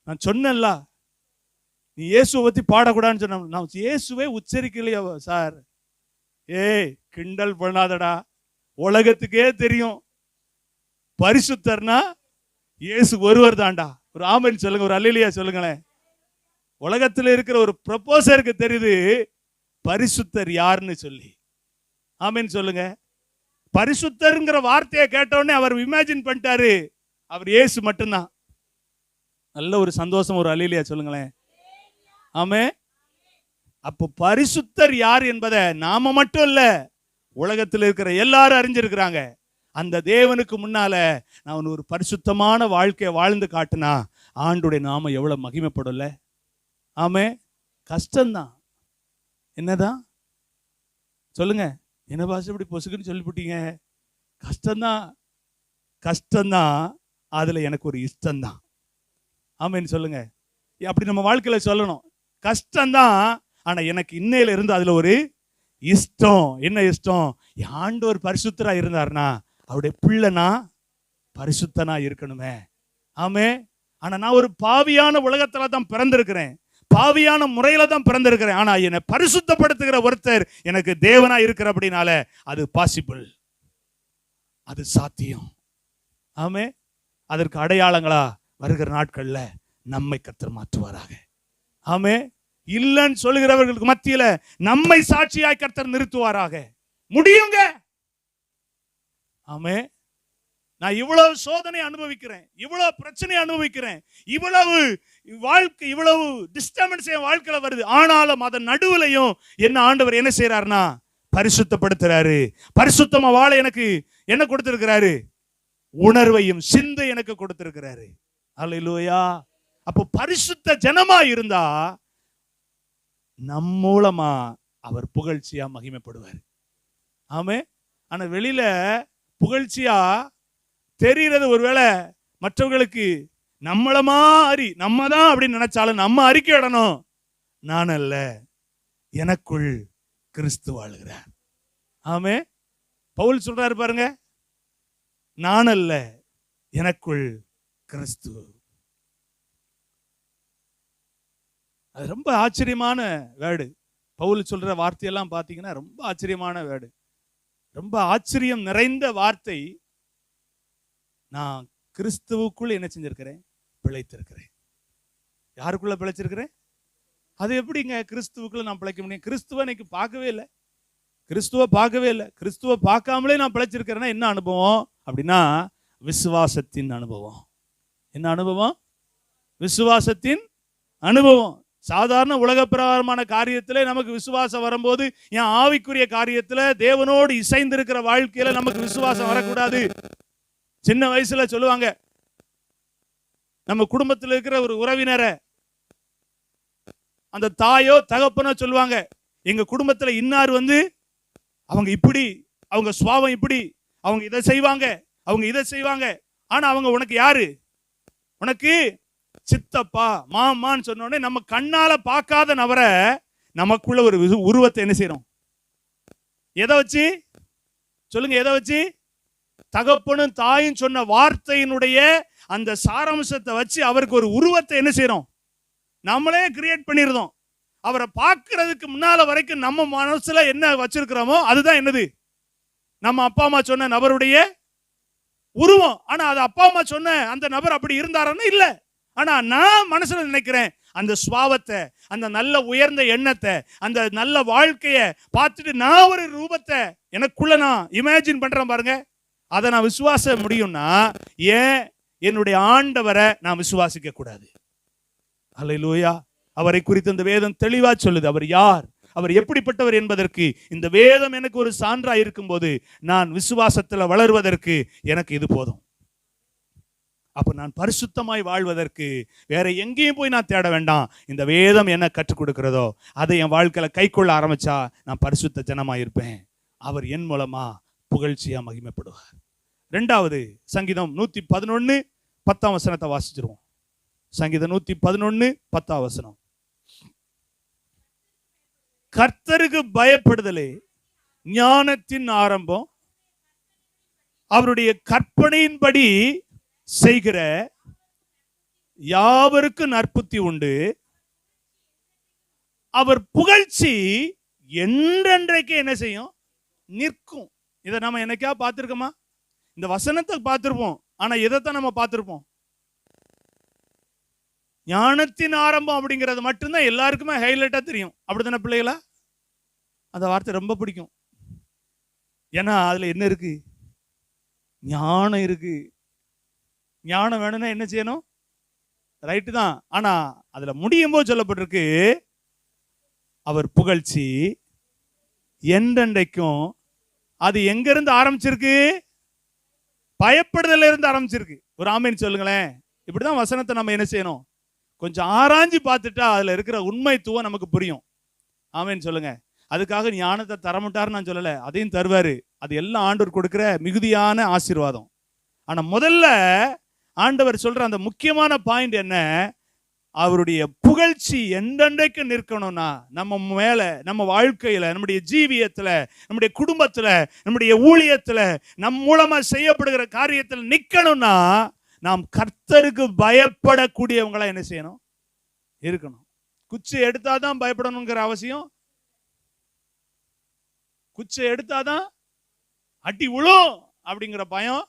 நான் சொன்னேன்ல, நீ இயேசுவை பத்தி பாடக்கூடாதுன்னு சொன்ன. நான் இயேசுவே உச்சரிக்கலையா சார்? ஏய் கிண்டல் பண்ணாதடா, உலகத்துக்கே தெரியும் பரிசுத்தர்னா இயேசு ஒருவர் தான்டா. ஒரு ஆமென் சொல்லுங்க, ஒரு அல்லேலூயா சொல்லுங்களேன். உலகத்தில் இருக்கிற ஒரு ப்ரொபோசருக்கு தெரியுது பரிசுத்தர் யாருன்னு சொல்லி. ஆமென் சொல்லுங்க. பரிசுத்தர்ங்கிற வார்த்தையை கேட்டவுடனே அவர் இமேஜின் பண்ணிட்டாரு அவர் இயேசு மட்டும்தான். நல்ல ஒரு சந்தோஷம், ஒரு அல்லேலூயா சொல்லுங்களேன். ஆமே. அப்போ பரிசுத்தர் யார் என்பதை நாம மட்டும் இல்ல, உலகத்தில் இருக்கிற எல்லாரும் அறிஞ்சிருக்கிறாங்க. அந்த தேவனுக்கு முன்னால நான் ஒரு பரிசுத்தமான வாழ்க்கையை வாழ்ந்து காட்டினா ஆண்டுடைய நாம எவ்வளவு மகிமைப்படும்ல. ஆமே. கஷ்டம்தான். என்னதான் சொல்லுங்க, என்ன பாஷை இப்படி பொசுக்குன்னு சொல்லிவிட்டீங்க? கஷ்டம்தான், கஷ்டம்தான். அதுல எனக்கு ஒரு இஷ்டம்தான். ஆமேன்னு சொல்லுங்க. அப்படி நம்ம வாழ்க்கையில சொல்லணும். கஷ்டம்தான், ஆனா எனக்கு இன்னையில இருந்து அதுல ஒரு இஷ்டம். என்ன இஷ்டம்? ஆண்டவர் பரிசுத்தரா இருந்தாருன்னா அவருடைய பிள்ளைனா பரிசுத்தனா இருக்கணுமே. ஆமே. ஆனா நான் ஒரு பாவியான உலகத்துல தான் பிறந்திருக்கிறேன், பாவியான முறையில தான் பிறந்திருக்கிறேன். ஆனா என்னை பரிசுத்தப்படுத்துகிற ஒருத்தர் எனக்கு தேவனா இருக்கிற அப்படின்னால அது பாசிபிள், அது சாத்தியம். ஆமே. அதற்கு அடையாளங்களா வருகிற நாட்கள்ல நம்மை கர்த்தர் மாற்றுவாராக. ஆமே. இல்லைன்னு சொல்லுகிறவர்களுக்கு மத்தியில நம்மை சாட்சியாய் கர்த்தர் நிறுத்துவாராக. முடியுங்க. ஆமே. நான் இவ்வளவு சோதனை அனுபவிக்கிறேன், இவ்வளவு பிரச்சனை அனுபவிக்கிறேன், இவ்வளவு வாழ்க்கை, இவ்வளவு டிஸ்டர்பன்ஸ் என் வாழ்க்கையில வருது. ஆனாலும் அதன் நடுவுலையும் என்ன ஆண்டவர் என்ன செய்யறாருன்னா பரிசுத்தப்படுத்துறாரு. பரிசுத்தமா வாழ எனக்கு என்ன கொடுத்திருக்கிறாரு? உணர்வையும் சிந்தை எனக்கு கொடுத்திருக்கிறாரு. அல்லேலூயா. அப்போ பரிசுத்த ஜனமா இருந்தா நம் மூலமா அவர் புகழ்ச்சியா மகிமைப்படுவார். ஆமே. ஆனா வெளியில புகழ்ச்சியா தெரிகிறது ஒருவேளை மற்றவர்களுக்கு நம்மள மாதிரி நம்ம தான் அப்படின்னு நினைச்சாலும் நம்ம அறிக்கையிடணும், நான் அல்ல, எனக்குள் கிறிஸ்து வாழுகிறார். ஆமே. பவுல் சொல்றாரு பாருங்க, நான் அல்ல, எனக்குள் கிறிஸ்து. அது ரொம்ப ஆச்சரியமான வேர்டு. பவுல் சொல்ற வார்த்தையெல்லாம் பார்த்தீங்கன்னா ரொம்ப ஆச்சரியமான வேர்டு, ரொம்ப ஆச்சரியம் நிறைந்த வார்த்தை. நான் கிறிஸ்துவுக்குள் என்ன செஞ்சிருக்கிறேன்? பிழைத்திருக்கிறேன். யாருக்குள்ள பிழைச்சிருக்கிறேன்? அது எப்படிங்க கிறிஸ்துவுக்குள்ள நான் பிழைக்க முடியும்? கிறிஸ்துவ இன்னைக்கு பார்க்கவே இல்லை, கிறிஸ்துவ பார்க்கவே இல்லை. கிறிஸ்துவ பார்க்காமலே நான் பிழைச்சிருக்கிறேன்னா என்ன அனுபவம் அப்படின்னா விசுவாசத்தின் அனுபவம். என்ன அனுபவம்? விசுவாசத்தின் அனுபவம். சாதாரண உலக பிரகாரமான காரியத்திலே நமக்கு விசுவாசம் வரும்போது என் ஆவிக்குரிய காரியத்துல தேவனோடு இசைந்திருக்கிற வாழ்க்கையில நமக்கு விசுவாசம் வரக்கூடாது. சின்ன வயசுல சொல்லுவாங்க, நம்ம குடும்பத்தில் இருக்கிற ஒரு உறவினரை அந்த தாயோ தகப்பனோ சொல்லுவாங்க, எங்க குடும்பத்துல இன்னார் அவங்க இப்படி, அவங்க சுபாவம் இப்படி, அவங்க இதை செய்வாங்க, அவங்க இதை செய்வாங்க. ஆனா அவங்க உனக்கு யாரு? உனக்கு சித்தப்பா மாமான்னு சொன்ன உடனே நம்ம கண்ணால பார்க்காத நபரை நமக்குள்ள ஒரு உருவத்தை என்ன செய்யறோம்? எதை வச்சு சொல்லுங்க? எதை வச்சு? தகப்பனும் தாயும் சொன்ன வார்த்தையினுடைய அந்த சாராம்சத்தை வச்சு அவருக்கு ஒரு உருவத்தை என்ன செய்யறோம்? நம்மளே கிரியேட் பண்ணிருந்தோம். அவரை பார்க்கறதுக்கு முன்னால வரைக்கும் நம்ம மனசுல என்ன வச்சிருக்கிறோமோ அதுதான் என்னது? நம்ம அப்பா அம்மா சொன்ன நபருடைய உருவம். ஆனா அது அப்பா அம்மா சொன்ன அந்த நபர் அப்படி இருந்தாருன்னு இல்ல. ஆனா நான் மனசுல நினைக்கிறேன், அந்த சுபாவத்தை, அந்த நல்ல உயர்ந்த எண்ணத்தை, அந்த நல்ல வாழ்க்கைய பார்த்துட்டு நான் ஒரு ரூபத்தை எனக்குள்ள நான் இமேஜின் பண்றேன் பாருங்க. அதை நான் விசுவாச முடியும்னா ஏன் என்னுடைய ஆண்டவரை நான் விசுவாசிக்க கூடாது? அல்லேலூயா. அவரை குறித்து இந்த வேதம் தெளிவா சொல்லுது. அவர் யார், அவர் எப்படிப்பட்டவர் என்பதற்கு இந்த வேதம் எனக்கு ஒரு சான்றா இருக்கும் போது நான் விசுவாசத்துல வளர்வதற்கு எனக்கு இது போதும். அப்ப நான் பரிசுத்தமாய் வாழ்வதற்கு வேற எங்கேயும் போய் நான் தேட வேண்டாம். இந்த வேதம் என்ன கற்றுக் கொடுக்கிறதோ அதை என் வாழ்க்கையில கை கொள்ள ஆரம்பிச்சா நான் பரிசுத்த ஜனமா இருப்பேன். அவர் என் மூலமா புகழ்ச்சியா மகிமைப்படுவார். இரண்டாவது சங்கீதம் 111 10ஆம் வசனத்தை வாசிச்சிருவோம். சங்கீதம் 111 10ஆம் வசனம். கர்த்தருக்கு பயப்படுதலே ஞானத்தின் ஆரம்பம், அவருடைய கற்பனையின்படி செய்கிற யாவருக்கும் நற்புத்தி உண்டு, அவர் புகழ்ச்சி என்றென்றைக்கு என்ன செய்யும்? நிற்கும். இதை நம்ம என்னைக்கா பார்த்திருக்கோமா? இந்த வசனத்தை பார்த்திருப்போம், ஆனா இதைத்தான் நம்ம பார்த்திருப்போம். ஞானத்தின் ஆரம்பம் அப்படிங்கிறது மட்டும்தான் எல்லாருக்குமே ஹைலைட்டா தெரியும். அப்படித்தானே பிள்ளைகளா? அந்த வார்த்தை ரொம்ப பிடிக்கும். ஏன்னா அதுல என்ன இருக்கு? ஞானம் இருக்கு. ஞானம் வேணும்னா என்ன செய்யணும்? ரைட்டு தான். ஆனா அதுல முடியும் போது சொல்லப்பட்டிருக்கு, அவர் புகழ்ச்சி என்றென்றைக்கும். அது எங்க இருந்து ஆரம்பிச்சிருக்கு? பயப்படுதல இருந்து ஆரம்பிச்சிருக்கு. ஒரு ஆமீன் சொல்லுங்களேன். இப்படிதான் வசனத்தை நம்ம என்ன செய்யணும்? கொஞ்சம் ஆராய்ஞ்சு பார்த்துட்டா அதுல இருக்கிற உண்மைத்துவம் நமக்கு புரியும். ஆமீன் சொல்லுங்க. அதுக்காக ஞானத்தை தரமாட்டாருன்னு நான் சொல்லல, அதையும் தருவாரு. அது எல்லாம் ஆண்டவர் கொடுக்கிற மிகுதியான ஆசீர்வாதம். ஆனா முதல்ல ஆண்டவர் சொல்ற அந்த முக்கியமான பாயிண்ட் என்ன? அவருடைய புகழ்ச்சி என்றென்றைக்கு நிற்கணும்னா நம்ம மேல, நம்ம வாழ்க்கையில, நம்முடைய ஜீவியத்துல, நம்முடைய குடும்பத்துல, நம்முடைய ஊழியத்துல, நம் மூலமா செய்யப்படுகிற காரியத்தில் நிக்கணும்னா நாம் கர்த்தருக்கு பயப்படக்கூடியவங்களா என்ன செய்யணும்? இருக்கணும். குச்சி எடுத்தாதான் பயப்படணுங்கிற அவசியம். குச்சி எடுத்தாதான் அடி விழும் அப்படிங்கிற பயம்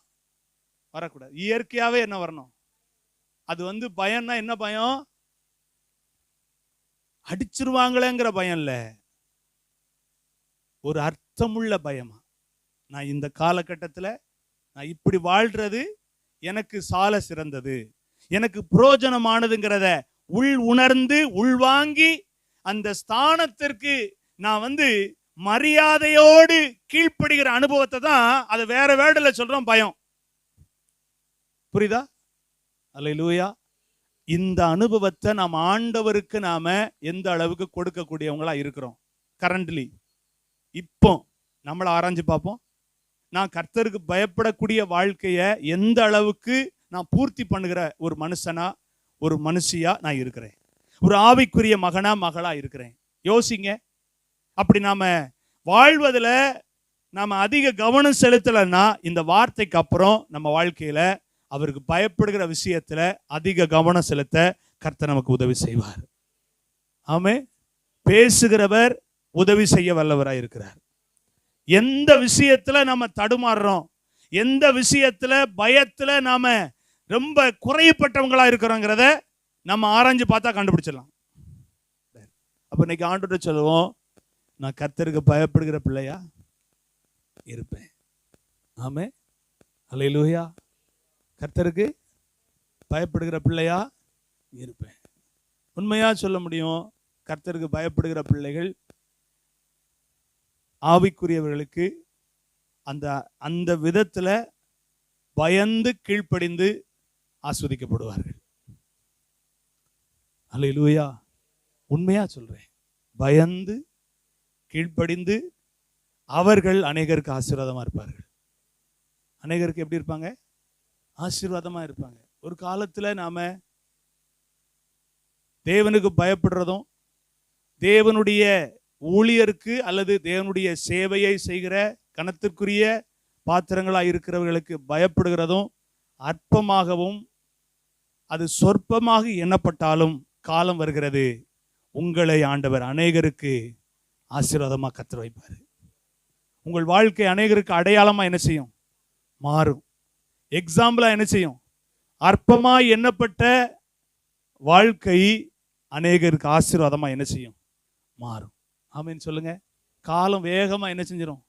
வரக்கூடாது. இயற்கையாவே என்ன வரணும்? அது பயம்னா என்ன பயம்? அடிச்சிருவாங்களேங்கிற பயம் இல்ல, ஒரு அர்த்தமுள்ள பயமா. நான் இந்த காலகட்டத்தில் நான் இப்படி வாழ்றது எனக்கு சால சிறந்தது, எனக்கு புரோஜனமானதுங்கிறத உள் உணர்ந்து உள்வாங்கி அந்த ஸ்தானத்திற்கு நான் மரியாதையோடு கீழ்ப்படுகிற அனுபவத்தை தான் அதை வேற வேர்டுல சொல்றோம் பயம். புரியுதா? அல்லேலூயா. இந்த அனுபவத்தை நாம் ஆண்டவருக்கு நாம எந்த அளவுக்கு கொடுக்கக்கூடியவங்களா இருக்கிறோம் கரண்ட்லி? இப்போ நம்மளை ஆராய்ஞ்சு பார்ப்போம். நான் கர்த்தருக்கு பயப்படக்கூடிய வாழ்க்கைய எந்த அளவுக்கு நான் பூர்த்தி பண்ணுகிற ஒரு மனுஷனா ஒரு மனுஷியா நான் இருக்கிறேன், ஒரு ஆவிக்குரிய மகனா மகளா இருக்கிறேன். யோசிங்க. அப்படி நாம வாழ்வதில் நாம அதிக கவனம் செலுத்தலைன்னா இந்த வார்த்தைக்கு அப்புறம் நம்ம வாழ்க்கையில அவருக்கு பயப்படுகிற விஷயத்துல அதிக கவனம் செலுத்த கர்த்தர் நமக்கு உதவி செய்வார். ஆமே. பேசுகிறவர் உதவி செய்ய வல்லவராய் இருக்கிறார். எந்த விஷயத்துல நம்ம தடுமாறுறோம், எந்த விஷயத்துல பயத்துல நாம ரொம்ப குறையப்பட்டவங்களா இருக்கிறோங்கிறத நம்ம ஆராய்ஞ்சு பார்த்தா கண்டுபிடிச்சிடலாம். அப்ப இன்னைக்கு ஆண்டவர்கிட்ட சொல்லுவோம், நான் கர்த்தருக்கு பயப்படுகிற பிள்ளையா இருப்பேன். ஆமே. அல்லேலூயா. கர்த்தருக்கு பயப்படுகிற பிள்ளையா இருப்பேன். உண்மையா சொல்ல முடியும், கர்த்தருக்கு பயப்படுகிற பிள்ளைகள் ஆவிக்குரியவர்களுக்கு அந்த அந்த விதத்துல பயந்து கீழ்ப்படிந்து ஆஸ்வதிக்கப்படுவார்கள். அல்லேலூயா. உண்மையா சொல்றேன், பயந்து கீழ்ப்படிந்து அவர்கள் அநேகருக்கு ஆசீர்வாதமா இருப்பார்கள். அநேகருக்கு எப்படி இருப்பாங்க? ஆசீர்வாதமா இருப்பாங்க. ஒரு காலத்துல நாம தேவனுக்கு பயப்படுறதும் தேவனுடைய ஊழியருக்கு அல்லது தேவனுடைய சேவையை செய்கிற கனத்திற்குரிய பாத்திரங்களாக இருக்கிறவர்களுக்கு பயப்படுகிறதும் அற்பமாகவும் அது சொற்பமாக எண்ணப்பட்டாலும் காலம் வருகிறது, உங்களை ஆண்டவர் அநேகருக்கு ஆசீர்வாதமாக கர்த்தர் வைப்பார். உங்கள் வாழ்க்கை அநேகருக்கு அடையாளமா என்ன செய்யும்? மாறும். எக்ஸாம்பிளா என்ன செய்யும்? அற்பமாய் எண்ணப்பட்ட வாழ்க்கை அநேகருக்கு ஆசீர்வாதமா என்ன செய்யும்? மாறும். ஆமீன் சொல்லுங்க. காலம் வேகமா என்ன செஞ்சிடும்?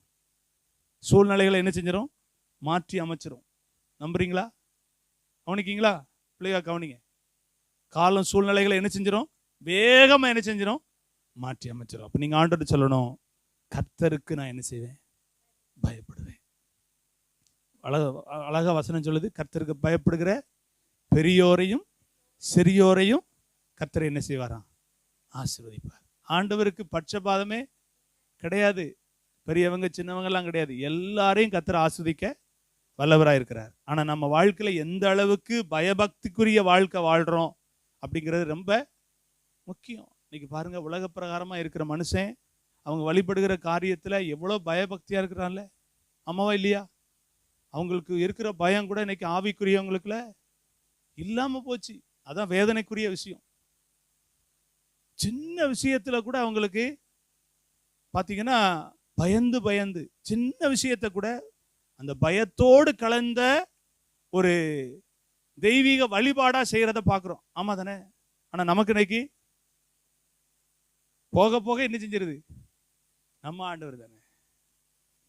சூழ்நிலைகளை என்ன செஞ்சிடும்? மாற்றி அமைச்சிரும். நம்புறீங்களா? கவனிக்கீங்களா? பிள்ளையா கவனிங்க. காலம் சூழ்நிலைகளை என்ன செஞ்சிடும்? வேகமா என்ன செஞ்சிடும்? மாற்றி அமைச்சிடும். அப்ப நீங்க ஆண்டவர்கிட்ட சொல்லணும், கர்த்தருக்கு நான் என்ன செய்வேன்? பயப்படுவேன். அழகா வசனம் சொல்லுது, கர்த்தருக்கு பயப்படுகிற பெரியோரையும் சிறியோரையும் கர்த்தர் என்ன செய்வாராம்? ஆசீர்வதிப்பார். ஆண்டவருக்கு பட்சபாதமே கிடையாது. பெரியவங்க சின்னவங்க எல்லாம் கிடையாது. எல்லாரையும் கர்த்தர் ஆஸ்வதிக்க வல்லவராக இருக்கிறார். ஆனா நம்ம வாழ்க்கையில எந்த அளவுக்கு பயபக்திக்குரிய வாழ்க்கை வாழ்றோம் அப்படிங்கிறது ரொம்ப முக்கியம். இன்னைக்கு பாருங்க, உலக பிரகாரமா இருக்கிற மனுஷன் அவங்க வழிபடுகிற காரியத்துல எவ்வளவு பயபக்தியா இருக்கிறான்ல, ஆமாவா இல்லையா? அவங்களுக்கு இருக்கிற பயம் கூட இன்னைக்கு ஆவிக்குரியவங்களுக்குல இல்லாம போச்சு. அதான் வேதனைக்குரிய விஷயம். சின்ன விஷயத்துல கூட அவங்களுக்கு பாத்தீங்கன்னா பயந்து பயந்து சின்ன விஷயத்தை கூட அந்த பயத்தோடு கலந்த ஒரு தெய்வீக வழிபாடா செய்யறத பாக்குறோம். ஆமா தானே? ஆனா நமக்கு இன்னைக்கு போக போக என்ன செஞ்சிருது? நம்ம ஆண்டவர் தானே,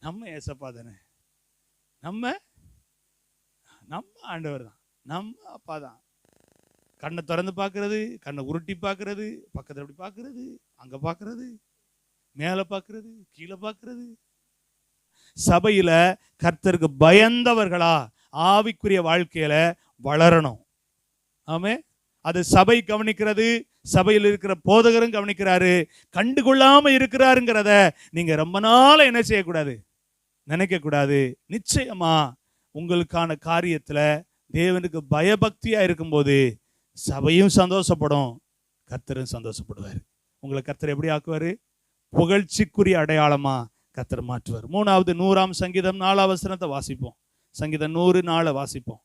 நம்ம ஏசப்பா தானே, நம்ம ஆண்டவர் தான், நம்ம அப்பா தான். கண்ணை திறந்து பார்க்கறது, கண்ணை உருட்டி பார்க்கறது, பக்கத்தில் அப்படி பார்க்கறது, அங்க பார்க்கறது, மேல பார்க்கறது, கீழே பார்க்கறது. சபையில கர்த்தருக்கு பயந்தவர்களா ஆவிக்குரிய வாழ்க்கையில வளரணும். ஆமே. அது சபை கவனிக்கிறது, சபையில் இருக்கிற போதகரும் கவனிக்கிறாரு. கண்டுகொள்ளாம இருக்கிறாருங்கிறத நீங்க ரொம்ப நாள் என்ன செய்யக்கூடாது? நினைக்க கூடாது. நிச்சயமா உங்களுக்கான காரியத்துல தேவனுக்கு பயபக்தியா இருக்கும்போது சபையும் சந்தோஷப்படும், கர்த்தரும் சந்தோஷப்படுவார். உங்களை கர்த்தர் எப்படி ஆக்குவாரு? புகழ்ச்சிக்குரிய அடையாளமா கர்த்தர் மாற்றுவார். 3வது 100ஆம் சங்கீதம் 4ஆம் வசனத்தை வாசிப்போம். சங்கீதம் 104 வாசிப்போம்.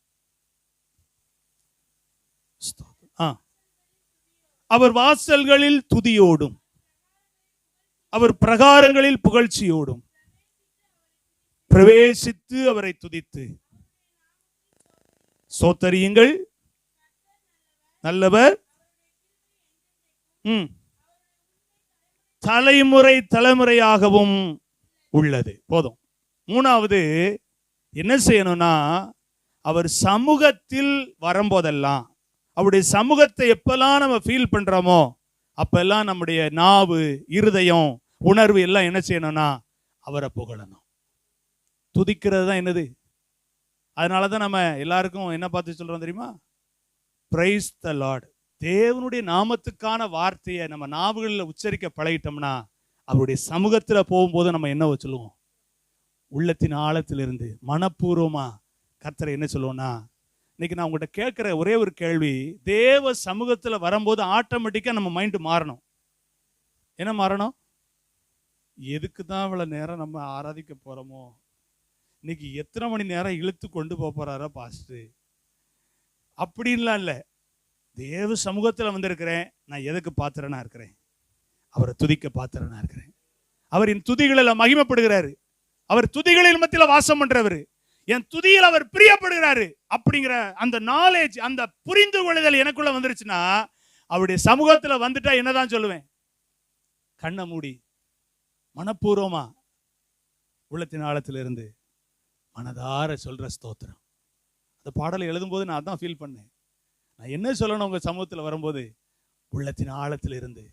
அவர் வாசல்களில் துதியோடும் அவர் பிரகாரங்களில் புகழ்ச்சியோடும் பிரவேசித்து அவரை துதித்து ஸ்தோத்தரியுங்கள், நல்லவர், தலைமுறை தலைமுறையாகவும் உள்ளது. போதும். மூணாவது என்ன செய்யணும்னா, அவர் சமூகத்தில் வரும்போதெல்லாம், அவருடைய சமூகத்தை எப்பெல்லாம் நம்ம ஃபீல் பண்றோமோ அப்பெல்லாம் நம்முடைய நாவு, இருதயம், உணர்வு எல்லாம் என்ன செய்யணும்னா அவரை புகழணும். துதிக்கிறது தான் என்னது. அதனாலதான் நம்ம எல்லாருக்கும் என்ன பார்த்து சொல்றோம் தெரியுமா? Praise the Lord. தேவனுடைய நாமத்துக்கான வார்த்தையை நம்ம நாவுகளில் உச்சரிக்க பழகிட்டோம்னா அவருடைய சமூகத்துல போகும்போது நம்ம என்ன சொல்லுவோம்? உள்ளத்தின் ஆழத்திலிருந்து மனப்பூர்வமா கர்த்தரை என்ன சொல்லுவோம்னா, இன்னைக்கு நான் உங்கள்கிட்ட கேட்கிற ஒரே ஒரு கேள்வி, தேவ சமூகத்துல வரும்போது ஆட்டோமேட்டிக்கா நம்ம மைண்ட் மாறணும். என்ன மாறணும்? எதுக்கு தான் இவ்வளவு நேரம் நம்ம ஆராதிக்க போறோமோ, இன்னைக்கு எத்தனை மணி நேரம் இழுத்து கொண்டு போறாரோ பாஸ்டர், அப்படின்லாம் இல்லை. தேவ சமூகத்துல வந்திருக்கிறேன், நான் எதுக்கு பாத்திரனா இருக்கிறேன்? அவரை துதிக்க பாத்திரனா இருக்கிறேன். அவரின் துதிகளில் மகிமைப்படுகிறாரு. அவர் துதிகளின் மத்தியில வாசம் பண்றவர். என் துதியில் அவர் பிரியப்படுகிறாரு அப்படிங்கிற அந்த நாலேஜ், அந்த புரிந்து கொள்ளுதல் எனக்குள்ள வந்துருச்சுன்னா, அவருடைய சமூகத்துல வந்துட்டா என்னதான் சொல்லுவேன்? கண்ணை மூடி மனப்பூர்வமா உள்ளத்தின் ஆழத்திலிருந்து மனதார சொல்ற ஸ்தோத்திரம். அந்த பாடலை எழுதும் போது நான் அதான் ஃபீல் பண்ணேன். நான் என்ன சொல்லணும் உங்க சமூகத்தில் வரும்போது? உள்ளத்தின் ஆழத்தில் இருந்து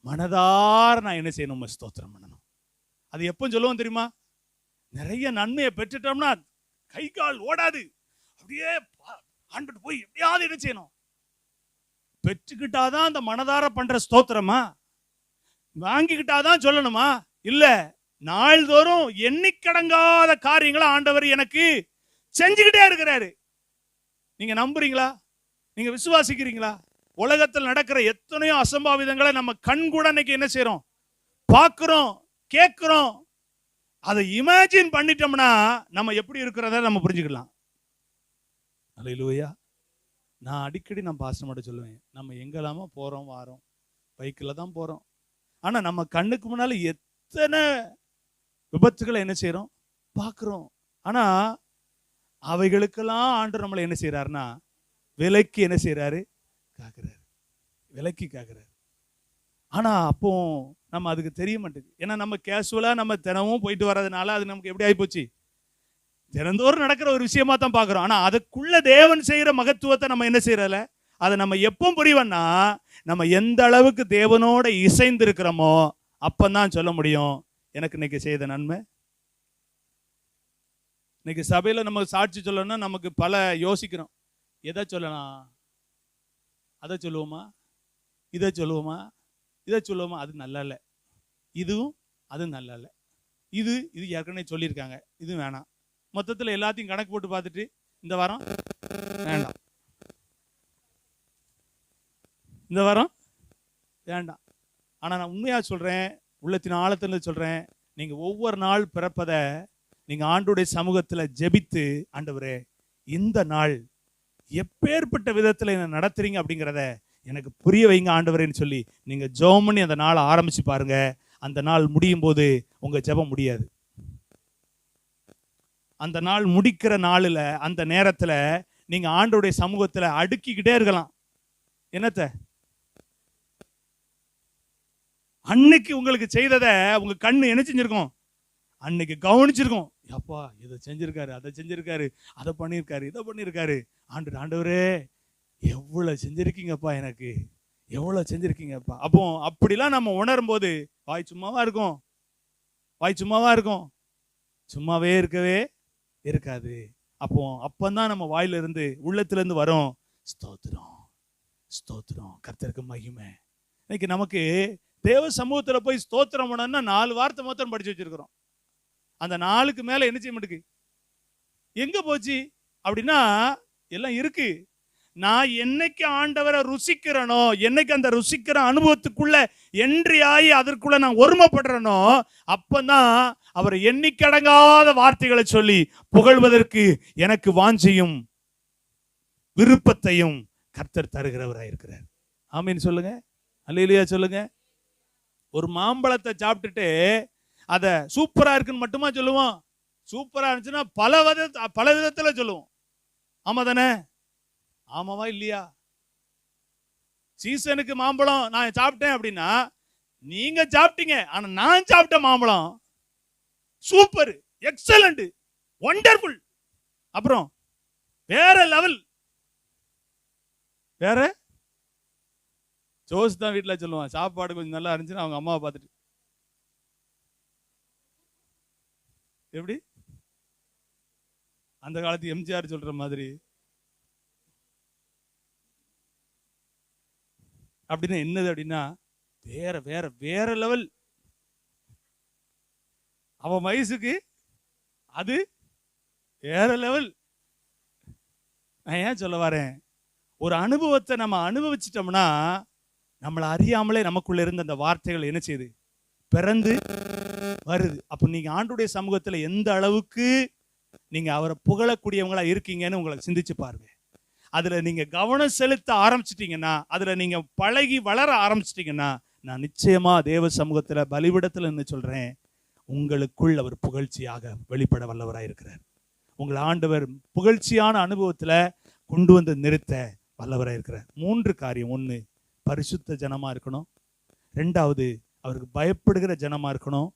மனதார நான் என்ன செய்யணும்? ஸ்தோத்திரம் பண்ணணும். அது எப்போ சொல்லுவோம் தெரியுமா? நிறைய நன்மையை பெற்றுட்டோம்னா கை கால் ஓடாது, அப்படியே ஆண்டுட்டு போய் எப்படியாவது என்ன செய்யணும்? பெற்றுக்கிட்டாதான் அந்த மனதார பண்ற ஸ்தோத்திரமா? வாங்கிக்கிட்டாதான் சொல்லணுமா? இல்ல, நாள்தோறும் எண்ணிக்கடங்காத காரியங்களை ஆண்டவர் எனக்கு செஞ்சுக்கிட்டே இருக்கிறாரு. நீங்க நம்புறீங்களா? நீங்க விசுவாசிக்கிறீங்களா? உலகத்தில் நடக்கிற எத்தனையோ அசம்பாவிதங்களை நம்ம கண் கூட இன்னைக்கு என்ன செய்யறோம்? பார்க்கிறோம், கேட்கிறோம். அதை இமேஜின் பண்ணிட்டோம்னா நம்ம எப்படி இருக்கிறத நம்ம புரிஞ்சுக்கலாம். அல்லேலூயா. நான் அடிக்கடி நான் பாஸ்டர் மட்டும் சொல்லுவேன், நம்ம எங்கெல்லாமோ போறோம் வாரோம், பைக்கில் தான் போறோம். ஆனா நம்ம கண்ணுக்கு முன்னால எத்தனை விபத்துக்களை என்ன செய்யறோம்? பார்க்கிறோம். ஆனா அவைகளுக்கெல்லாம் ஆண்டவர் நம்மளை என்ன செய்யறாருன்னா விலைக்கு என்ன செய்யறாரு? காக்குறாரு. விலைக்கு காக்குறாரு. ஆனா அப்போ நம்ம அதுக்கு தெரிய மாட்டேங்குது. ஏன்னா நம்ம கேஷுவலா நம்ம தினமும் போயிட்டு வர்றதுனால அது நமக்கு எப்படி ஆயிப்போச்சு? தினந்தோறும் நடக்கிற ஒரு விஷயமா தான் பார்க்கிறோம். ஆனா அதுக்குள்ள தேவன் செய்யற மகத்துவத்தை நம்ம என்ன செய்யறல, அதை நம்ம எப்போ புரிவோம்னா, நம்ம எந்த அளவுக்கு தேவனோட இசைந்து இருக்கிறோமோ அப்பதான் சொல்ல முடியும் எனக்கு இன்னைக்கு செய்த நன்மை. இன்னைக்கு சபையில நம்ம சாட்சி சொல்லணும்னா நமக்கு பல யோசிக்கிறோம். எதை சொல்லலாம்? அதை சொல்லுவோமா? இதை சொல்லுவோமா? இதை சொல்லுவோமா? அது நல்லா இல்லை, இதுவும் அது நல்லா இல்லை, இது ஏற்கனவே சொல்லியிருக்காங்க, இது வேணாம். மொத்தத்தில் எல்லாத்தையும் கணக்கு போட்டு பார்த்துட்டு இந்த வாரம் வேண்டாம், இந்த வாரம் வேண்டாம். ஆனா நான் உண்மையா சொல்றேன், உள்ளத்தின் ஆழத்துல சொல்றேன், நீங்க ஒவ்வொரு நாள் பிறப்பதை நீங்க ஆண்டவருடைய சமூகத்துல ஜெபித்து, ஆண்டவரே இந்த நாள் எப்பேற்பட்ட விதத்துல என்ன நடத்துறீங்க அப்படிங்கிறத எனக்கு புரிய வைங்க ஆண்டவரேன்னு சொல்லி நீங்க ஜெபம் பண்ணி அந்த நாளை ஆரம்பிச்சு பாருங்க. அந்த நாள் முடியும் போது உங்க ஜெபம் முடியாது. அந்த நாள் முடிக்கிற நாளில் அந்த நேரத்துல நீங்க ஆண்டவருடைய சமூகத்துல அடுக்கிக்கிட்டே இருக்கலாம். என்னத்த அன்னைக்கு உங்களுக்கு செய்ததை உங்க கண்ணு என்ன செஞ்சிருக்கும்? அன்னைக்கு கவனிச்சிருக்கும். அப்பா இதை செஞ்சிருக்காரு, அதை செஞ்சிருக்காரு, அதை பண்ணியிருக்காரு, இதை பண்ணியிருக்காரு. ஆண்டவரே எவ்வளவு செஞ்சிருக்கீங்கப்பா, எனக்கு எவ்வளவு செஞ்சிருக்கீங்கப்பா. அப்போ அப்படிலாம் நம்ம உணரும் போது வாய் சும்மாவா இருக்கும்? வாய் சும்மாவா இருக்கும்? சும்மாவே இருக்கவே இருக்காது. அப்பந்தான் நம்ம வாயில இருந்து உள்ளத்துல இருந்து வரும் ஸ்தோத்திரம், ஸ்தோத்திரம், கர்த்தருக்கு மகிமை. இன்னைக்கு நமக்கு தேவ சமூகத்துல போய் ஸ்தோத்திரம் பண்ணணும்னா 4 வார்த்தை மாத்திரம் படிச்சு வச்சிருக்கிறோம். அந்த 4க்கு மேல என்ன செய்ய மாட்டேங்குது? எங்க போச்சு அப்படின்னா எல்லாம் இருக்கு. நான் என்னைக்கு ஆண்டவரை ருசிக்கிறனோ, என்னைக்கு அந்த ருசிக்கிற அனுபவத்துக்குள்ள என்ட்ரி ஆகி அதற்குள்ள நான் ஒருமைப்படுறனோ, அப்பதான் அவர் எண்ணிக்கடங்காத வார்த்தைகளை சொல்லி புகழ்வதற்கு எனக்கு வாஞ்சையும் விருப்பத்தையும் கர்த்தர் தருகிறவராக இருக்கிறார். ஆமீன் சொல்லுங்க, அல்லேலூயா சொல்லுங்க. ஒரு மாம்பழத்தை சாப்பிட்டுட்டு அதை சூப்பரா இருக்குன்னு மட்டுமா சொல்லுவோம்? சூப்பரா இருந்துச்சுன்னா பல விதத்துல சொல்லுவோம். ஆமா தானே? ஆமாவா இல்லையா? சீசனுக்கு மாம்பழம் நான் சாப்பிட்டேன் அப்படின்னா நீங்க சாப்பிட்டீங்க, ஆனா நான் சாப்பிட்ட மாம்பழம் சூப்பர், எக்ஸலண்ட், வண்டர்ஃபுல், அப்புறம் வேற லெவல். வேற ஜோஸ் தான் வீட்டுல சொல்லுவான், சாப்பாடு கொஞ்சம் நல்லா இருந்துச்சுன்னா அவங்க அம்மாவை பார்த்துட்டு எப்படி அந்த காலத்து எம்ஜிஆர் சொல்ற மாதிரி அப்படின்னா என்னது அப்படின்னா வேற வேற வேற லெவல். அவன் வயசுக்கு அது வேற லெவல். நான் ஏன் சொல்ல வரேன், ஒரு அனுபவத்தை நம்ம அனுபவிச்சிட்டோம்னா நம்மளை அறியாமலே நமக்குள்ள இருந்த அந்த வார்த்தைகள் என்ன செய்யுது, பிறந்து வருது. அப்போ நீங்க ஆண்டுடைய சமூகத்துல எந்த அளவுக்கு நீங்க அவரை புகழக்கூடியவங்களா இருக்கீங்கன்னு உங்களை சிந்திச்சு பாருங்க. அதுல நீங்க கவனம் செலுத்த ஆரம்பிச்சிட்டீங்கன்னா, அதுல நீங்க பழகி வளர ஆரம்பிச்சிட்டீங்கன்னா, நான் நிச்சயமா தேவ சமூகத்துல பலிபிடத்துல இருந்து சொல்றேன், உங்களுக்குள் அவர் புகழ்ச்சியாக வெளிப்பட வல்லவராக இருக்கிறார். உங்களை ஆண்டவர் புகழ்ச்சியான அனுபவத்துல கொண்டு வந்து நிறுத்த வல்லவராக இருக்கிறார். 3 காரியம். 1, பரிசுத்த ஜனமா இருக்கணும். 2வது, அவருக்கு பயப்படுகிற ஜனமா இருக்கணும்.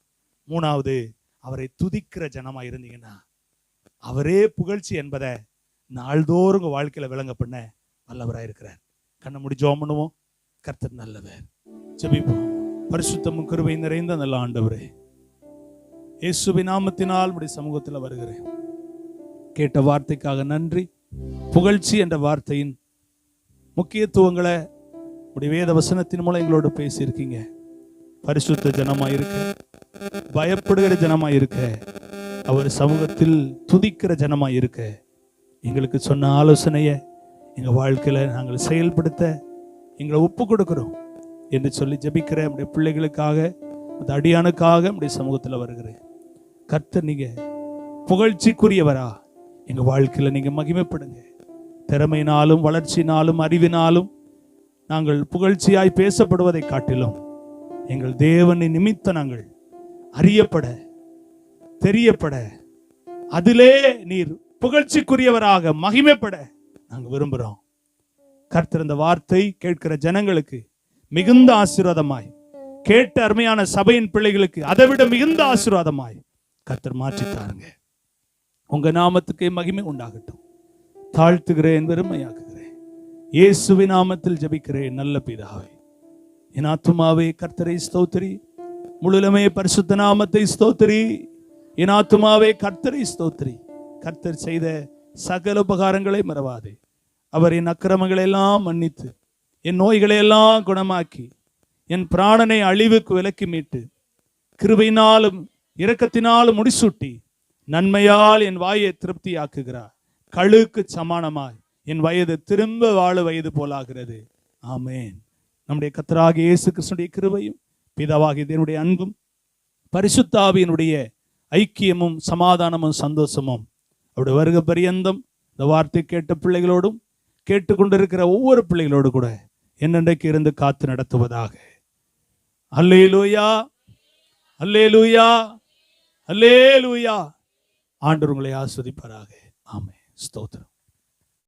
3வது, அவரை துதிக்கிற ஜனமா இருந்தீங்கன்னா அவரே புகழ்ச்சி என்பதை நாள்தோறும் உங்க வாழ்க்கையில விளங்க பண்ண வல்லவராக இருக்கிறார். கண்ணை மூடி ஜெபம் பண்ணுவோம். கர்த்தர் நல்லவர். ஜெபிப்போம். பரிசுத்தமும் கிருபை நிறைந்த நல்ல ஆண்டவரே, இயேசுவின் நாமத்தினால் உம்முடைய சமூகத்துல வருகிறேன். கேட்ட வார்த்தைக்காக நன்றி. புகழ்ச்சி என்ற வார்த்தையின் முக்கியத்துவங்களை உடைய வேத வசனத்தின் மூலம் எங்களோடு பேசியிருக்கீங்க. பரிசுத்த ஜனமா இருக்க, பயப்படுகிற ஜனமா இருக்க, அவர் சமூகத்தில் துதிக்கிற ஜனமா இருக்க, எங்களுக்கு சொன்ன ஆலோசனையை எங்க வாழ்க்கையில நாங்கள் செயல்படுத்த எங்களை ஒப்பு கொடுக்கிறோம் என்று சொல்லி ஜெபிக்கிற நம்முடைய பிள்ளைகளுக்காக, அந்த அடியானுக்காக நம்முடைய சமூகத்தில் வருகிறேன். கர்த்தர் நீங்க புகழ்ச்சிக்குரியவரா எங்க வாழ்க்கையில நீங்க மகிமைப்படுங்க. திறமையினாலும் வளர்ச்சினாலும் அறிவினாலும் நாங்கள் புகழ்ச்சியாய் பேசப்படுவதை காட்டிலும் எங்கள் தேவனின் நிமித்த நாங்கள் அறியப்பட, தெரியப்பட, அதிலே நீர் புகழ்ச்சிக்குரியவராக மகிமைப்பட நாங்கள் விரும்புகிறோம். கர்த்தர் இந்த வார்த்தை கேட்கிற ஜனங்களுக்கு மிகுந்த ஆசீர்வாதமாய், கேட்ட அருமையான சபையின் பிள்ளைகளுக்கு அதைவிட மிகுந்த ஆசீர்வாதமாய் கர்த்தர் மாற்றி தாருங்க. உங்க நாமத்துக்கு மகிமை உண்டாகட்டும். தாழ்த்துகிறேன், பெருமையாக்குகிறேன். இயேசுவின் நாமத்தில் ஜெபிக்கிறேன் நல்ல பிதாவே. என் ஆத்துமாவே கர்த்தரை ஸ்தோத்திரி, முழுலமே பரிசுத்த நாமத்தை ஸ்தோத்திரி. என் ஆத்துமாவே கர்த்தரை ஸ்தோத்திரி. கர்த்தர் செய்த சகல உபகாரங்களை மறவாதே. அவர் என் அக்கிரமங்களை எல்லாம் மன்னித்து, என் நோய்களை எல்லாம் குணமாக்கி, என் பிராணனை அழிவுக்கு விலக்கி மீட்டு, கிருபையினாலும் இரக்கத்தினாலும் முடிசூட்டி, நன்மையால் என் வாயை திருப்தியாக்குகிறார். கழுக்கு சமானமாய் என் வயது திரும்ப வாழ வயது போலாகிறது. ஆமேன். நம்முடைய கர்த்தராகிய இயேசு கிறிஸ்துவின் கிருபையும் பிதாவாகிய தேவனுடைய அன்பும் பரிசுத்த ஆவியினுடைய ஐக்கியமும் சமாதானமும் சந்தோஷமும் அவருடைய வருகை பரியந்தம் இந்த வார்த்தை கேட்ட பிள்ளைகளோடும் கேட்டுக்கொண்டிருக்கிற ஒவ்வொரு பிள்ளைகளோடு கூட என்னென்றைக்கு இருந்து காத்து நடத்துவதாக. அல்லேலூயா, அல்லேலூயா, அல்லேலூயா. ஆண்டவர் உங்களை ஆஸ்வதிப்பாராக. ஆமென். ஸ்தோத்திரம்.